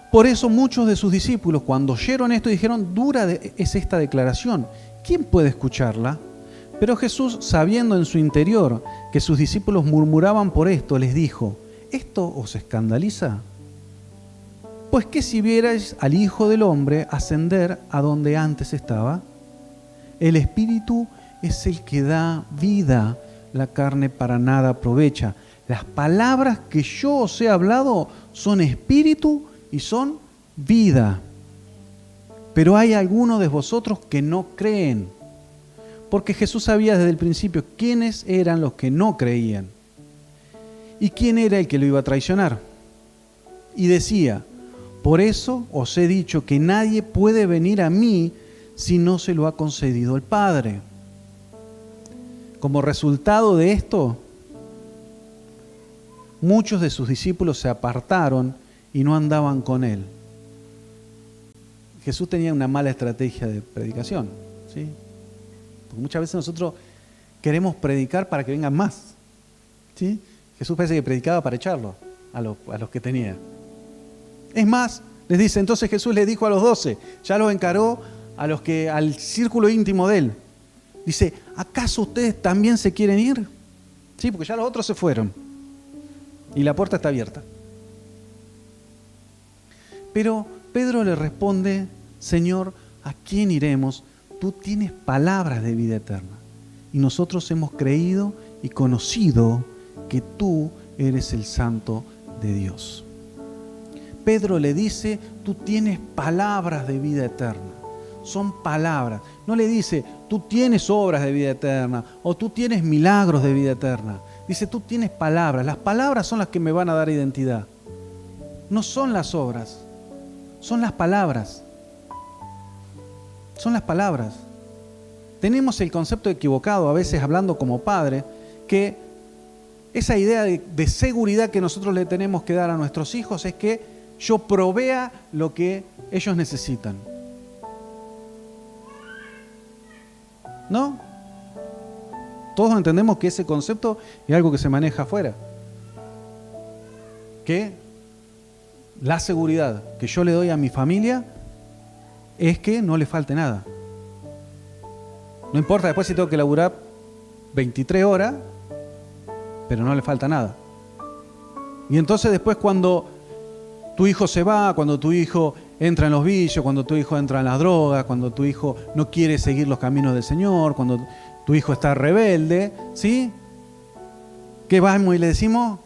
por eso muchos de sus discípulos, cuando oyeron esto, dijeron, dura es esta declaración, ¿quién puede escucharla? Pero Jesús, sabiendo en su interior que sus discípulos murmuraban por esto, les dijo, ¿esto os escandaliza? Pues que si vierais al Hijo del Hombre ascender a donde antes estaba, el Espíritu es el que da vida, la carne para nada aprovecha. Las palabras que yo os he hablado son espíritu y son vida. Pero hay algunos de vosotros que no creen, porque Jesús sabía desde el principio quiénes eran los que no creían y quién era el que lo iba a traicionar. Y decía, por eso os he dicho que nadie puede venir a mí si no se lo ha concedido el Padre. Como resultado de esto, muchos de sus discípulos se apartaron y no andaban con él. Jesús tenía una mala estrategia de predicación, ¿sí? Porque muchas veces nosotros queremos predicar para que vengan más, ¿sí? Jesús parece que predicaba para echarlo a los que tenía. Es más, les dice, entonces Jesús les dijo a los 12, ya los encaró al círculo íntimo de él. Dice, ¿acaso ustedes también se quieren ir? Sí, porque ya los otros se fueron y la puerta está abierta. Pero Pedro le responde, Señor, ¿a quién iremos? Tú tienes palabras de vida eterna. Y nosotros hemos creído y conocido que tú eres el Santo de Dios. Pedro le dice, tú tienes palabras de vida eterna. Son palabras. No le dice, tú tienes obras de vida eterna o tú tienes milagros de vida eterna. Dice, tú tienes palabras. Las palabras son las que me van a dar identidad. No son las obras. Son las palabras. Son las palabras. Tenemos el concepto equivocado, a veces hablando como padre, que esa idea de seguridad que nosotros le tenemos que dar a nuestros hijos es que yo provea lo que ellos necesitan. ¿No? Todos entendemos que ese concepto es algo que se maneja afuera. Que la seguridad que yo le doy a mi familia es que no le falte nada. No importa después si tengo que laburar 23 horas, pero no le falta nada. Y entonces después cuando tu hijo se va, cuando tu hijo entra en los vicios, cuando tu hijo entra en las drogas, cuando tu hijo no quiere seguir los caminos del Señor, cuando tu hijo está rebelde, ¿sí? ¿Qué vamos y le decimos?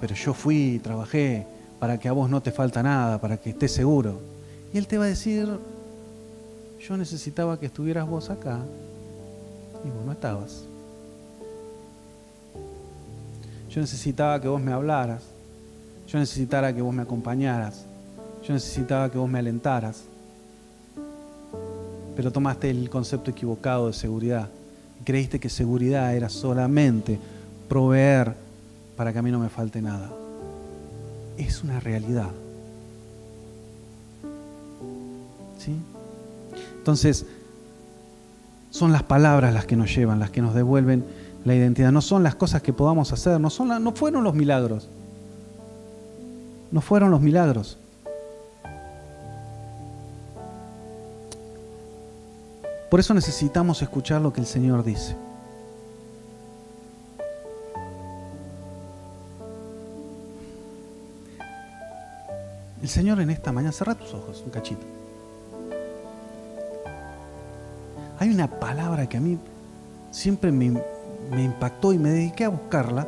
Pero yo fui y trabajé para que a vos no te falta nada, para que estés seguro. Y él te va a decir, yo necesitaba que estuvieras vos acá y vos no estabas. Yo necesitaba que vos me hablaras, yo necesitaba que vos me acompañaras, yo necesitaba que vos me alentaras. Pero tomaste el concepto equivocado de seguridad. Creíste que seguridad era solamente proveer para que a mí no me falte nada. Es una realidad. ¿Sí? Entonces, son las palabras las que nos llevan, las que nos devuelven la identidad. No son las cosas que podamos hacer, no fueron los milagros. No fueron los milagros. Por eso necesitamos escuchar lo que el Señor dice. El Señor en esta mañana, cerrá tus ojos un cachito. Hay una palabra que a mí siempre me impactó y me dediqué a buscarla.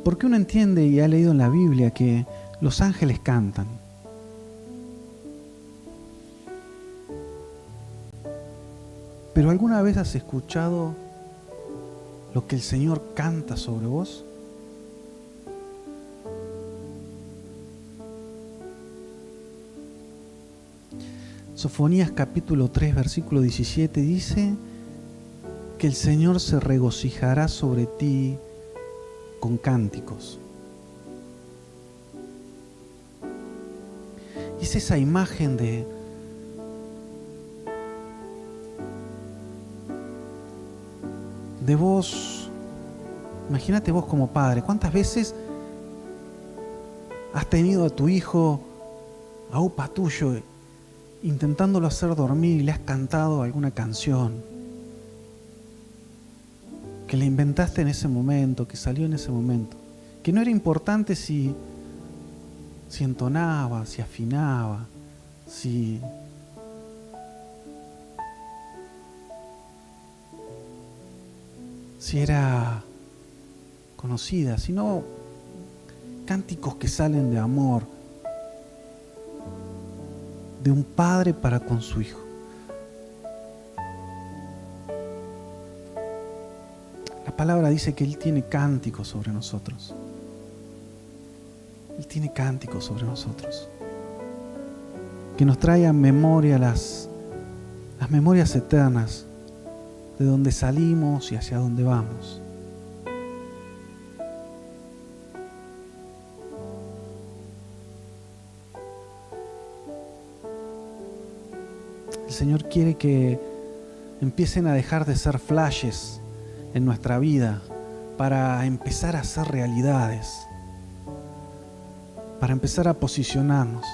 Porque uno entiende y ha leído en la Biblia que los ángeles cantan. ¿Pero alguna vez has escuchado lo que el Señor canta sobre vos? Sofonías capítulo 3, versículo 17 dice que el Señor se regocijará sobre ti con cánticos. Y es esa imagen de vos. Imagínate vos como padre, ¿cuántas veces has tenido a tu hijo a upa tuyo intentándolo hacer dormir y le has cantado alguna canción que le inventaste en ese momento, que salió en ese momento, que no era importante si entonaba, si afinaba, si era conocida, sino cánticos que salen de amor de un padre para con su hijo. La palabra dice que Él tiene cánticos sobre nosotros. Él tiene cánticos sobre nosotros, que nos trae a memoria las memorias eternas de dónde salimos y hacia dónde vamos. El Señor quiere que empiecen a dejar de ser flashes en nuestra vida para empezar a ser realidades, para empezar a posicionarnos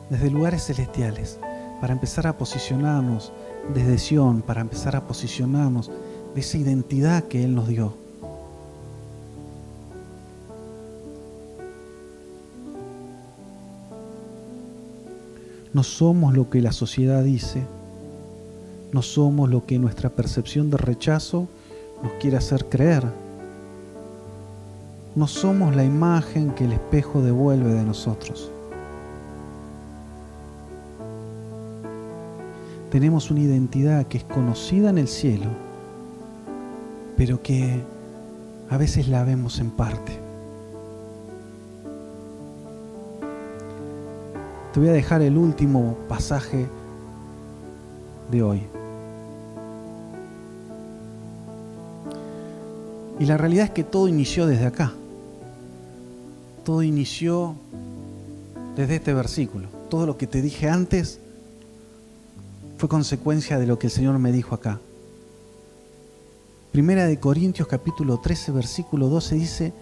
desde lugares celestiales, para empezar a posicionarnos desde Sión, para empezar a posicionarnos de esa identidad que Él nos dio. No somos lo que la sociedad dice, no somos lo que nuestra percepción de rechazo nos quiere hacer creer. No somos la imagen que el espejo devuelve de nosotros. Tenemos una identidad que es conocida en el cielo, pero que a veces la vemos en parte. Te voy a dejar el último pasaje de hoy. Y la realidad es que todo inició desde acá. Todo inició desde este versículo. Todo lo que te dije antes fue consecuencia de lo que el Señor me dijo acá. Primera de Corintios capítulo 13, versículo 12 dice: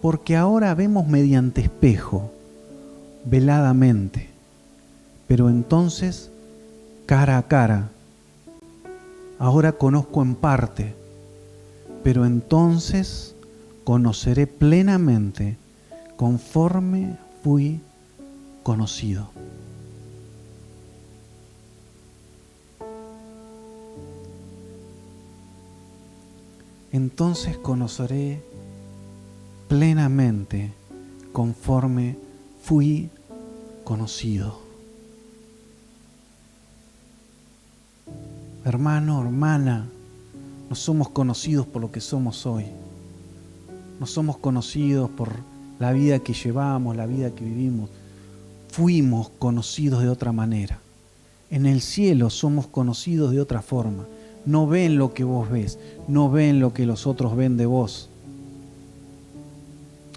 porque ahora vemos mediante espejo, veladamente, pero entonces cara a cara. Ahora conozco en parte, pero entonces conoceré plenamente, conforme fui conocido. Entonces conoceré plenamente, conforme fui conocido. Hermano, hermana, no somos conocidos por lo que somos hoy. No somos conocidos por la vida que llevamos, la vida que vivimos. Fuimos conocidos de otra manera. En el cielo somos conocidos de otra forma. No ven lo que vos ves, no ven lo que los otros ven de vos.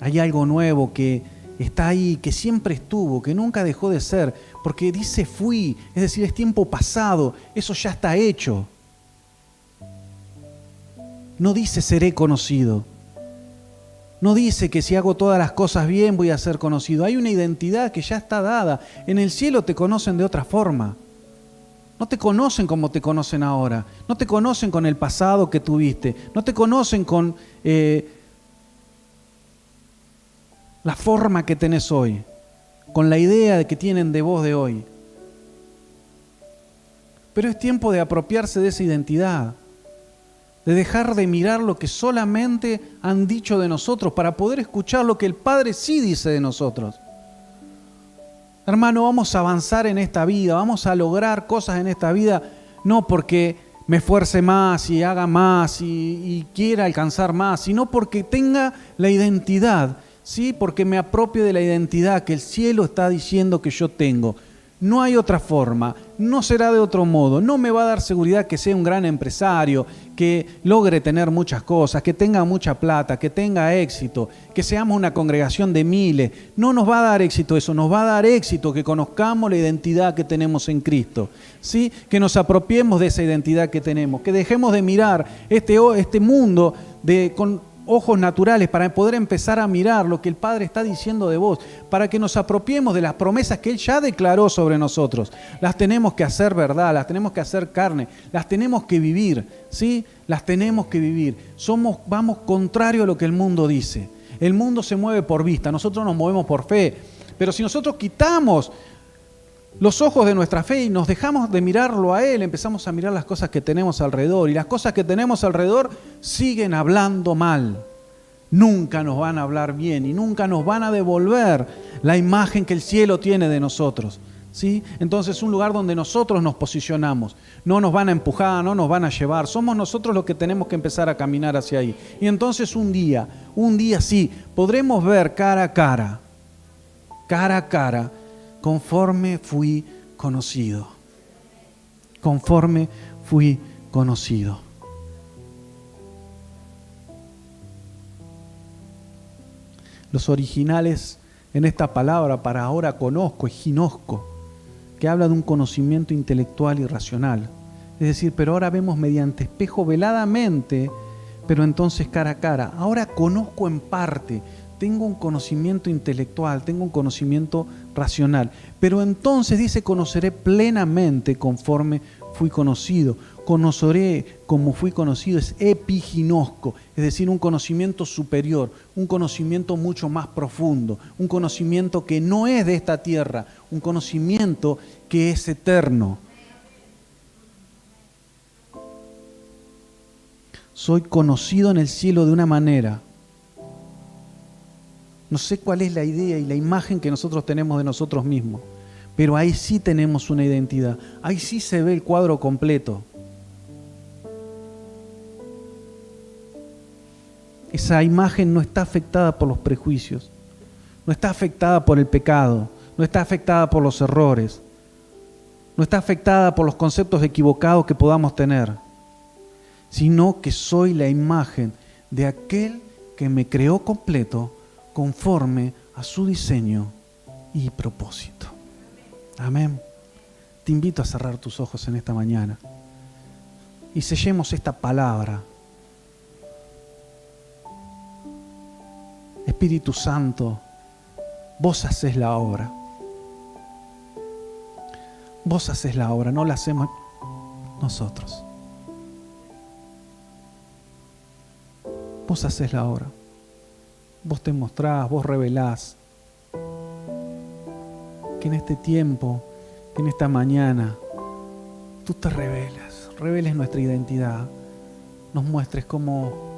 Hay algo nuevo que está ahí, que siempre estuvo, que nunca dejó de ser, porque dice fui, es decir, es tiempo pasado, eso ya está hecho. No dice seré conocido. No dice que si hago todas las cosas bien voy a ser conocido. Hay una identidad que ya está dada. En el cielo te conocen de otra forma. No te conocen como te conocen ahora. No te conocen con el pasado que tuviste. No te conocen con la forma que tenés hoy, con la idea que tienen de vos de hoy. Pero es tiempo de apropiarse de esa identidad, de dejar de mirar lo que solamente han dicho de nosotros para poder escuchar lo que el Padre sí dice de nosotros. Hermano, vamos a avanzar en esta vida, vamos a lograr cosas en esta vida, no porque me esfuerce más y haga más y quiera alcanzar más, sino porque tenga la identidad, ¿sí? Porque me apropie de la identidad que el cielo está diciendo que yo tengo. No hay otra forma, no será de otro modo, no me va a dar seguridad que sea un gran empresario, que logre tener muchas cosas, que tenga mucha plata, que tenga éxito, que seamos una congregación de miles. No nos va a dar éxito eso, nos va a dar éxito que conozcamos la identidad que tenemos en Cristo, ¿sí? Que nos apropiemos de esa identidad que tenemos, que dejemos de mirar este mundo con ojos naturales para poder empezar a mirar lo que el Padre está diciendo de vos, para que nos apropiemos de las promesas que Él ya declaró sobre nosotros. Las tenemos que hacer verdad, las tenemos que hacer carne, las tenemos que vivir, ¿sí? Las tenemos que vivir. Vamos contrario a lo que el mundo dice. El mundo se mueve por vista, nosotros nos movemos por fe. Pero si nosotros quitamos los ojos de nuestra fe y nos dejamos de mirarlo a Él, empezamos a mirar las cosas que tenemos alrededor, y las cosas que tenemos alrededor siguen hablando mal. Nunca nos van a hablar bien y nunca nos van a devolver la imagen que el cielo tiene de nosotros, ¿sí? Entonces es un lugar donde nosotros nos posicionamos. No nos van a empujar, no nos van a llevar. Somos nosotros los que tenemos que empezar a caminar hacia ahí. Y entonces un día sí, podremos ver cara a cara, conforme fui conocido. Conforme fui conocido. Los originales en esta palabra para ahora conozco es ginosco, que habla de un conocimiento intelectual y racional. Es decir, pero ahora vemos mediante espejo veladamente, pero entonces cara a cara. Ahora conozco en parte. Tengo un conocimiento intelectual, tengo un conocimiento racional, pero entonces dice conoceré plenamente conforme fui conocido. Conoceré como fui conocido es epiginosco, es decir, un conocimiento superior, un conocimiento mucho más profundo, un conocimiento que no es de esta tierra, un conocimiento que es eterno. Soy conocido en el cielo de una manera. No sé cuál es la idea y la imagen que nosotros tenemos de nosotros mismos, pero ahí sí tenemos una identidad, ahí sí se ve el cuadro completo. Esa imagen no está afectada por los prejuicios, no está afectada por el pecado, no está afectada por los errores, no está afectada por los conceptos equivocados que podamos tener, sino que soy la imagen de aquel que me creó completo, conforme a su diseño y propósito. Amén. Te invito a cerrar tus ojos en esta mañana y sellemos esta palabra Espíritu Santo, vos hacés la obra. Vos hacés la obra, no la hacemos nosotros. Vos hacés la obra. Vos te mostrás, vos revelás. Que en este tiempo, que en esta mañana, tú te reveles nuestra identidad, nos muestres cómo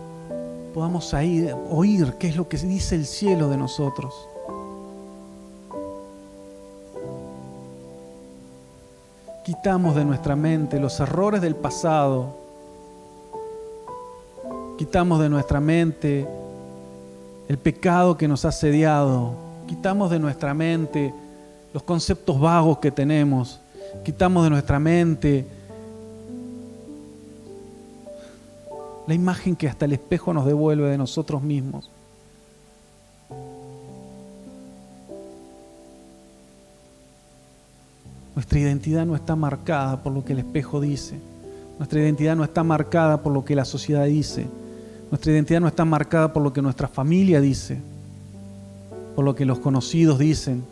podamos oír qué es lo que dice el cielo de nosotros. Quitamos de nuestra mente los errores del pasado. Quitamos de nuestra mente el pecado que nos ha asediado. Quitamos de nuestra mente los conceptos vagos que tenemos. Quitamos de nuestra mente la imagen que hasta el espejo nos devuelve de nosotros mismos. Nuestra identidad no está marcada por lo que el espejo dice. Nuestra identidad no está marcada por lo que la sociedad dice. Nuestra identidad no está marcada por lo que nuestra familia dice, por lo que los conocidos dicen,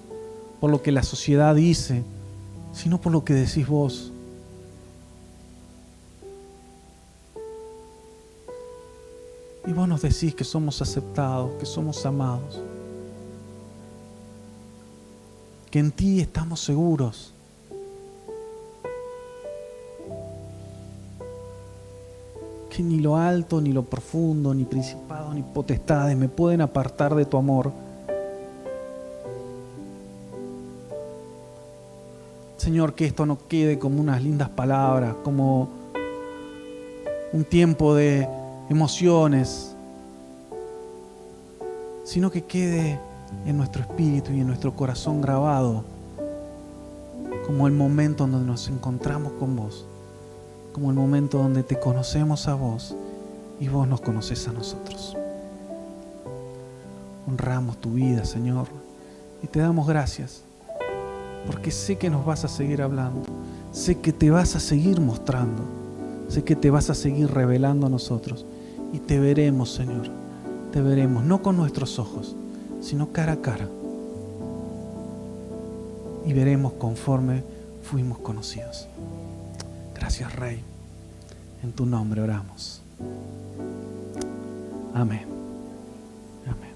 por lo que la sociedad dice, sino por lo que decís vos. Y vos nos decís que somos aceptados, que somos amados, que en ti estamos seguros. Que ni lo alto, ni lo profundo, ni principados, ni potestades me pueden apartar de tu amor. Señor, que esto no quede como unas lindas palabras, como un tiempo de emociones, sino que quede en nuestro espíritu y en nuestro corazón grabado como el momento donde nos encontramos con vos, como el momento donde te conocemos a vos y vos nos conoces a nosotros. Honramos tu vida, Señor, y te damos gracias, porque sé que nos vas a seguir hablando, sé que te vas a seguir mostrando, sé que te vas a seguir revelando a nosotros, y te veremos, Señor, te veremos, no con nuestros ojos, sino cara a cara, y veremos conforme fuimos conocidos. Gracias, Rey. En tu nombre oramos. Amén. Amén.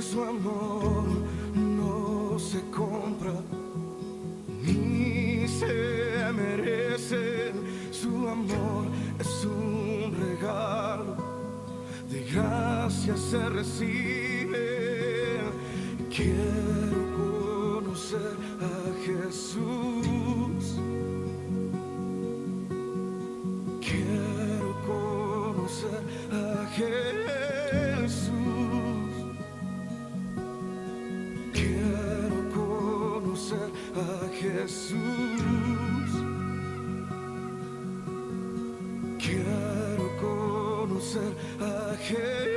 Su amor no se compra ni se merece. Su amor es un regalo regalo de gracia se recibe. Quiero conocer a Jesús. Quiero conocer a Jesús. Quiero conocer a Jesús. Quiero conocer a Jesús.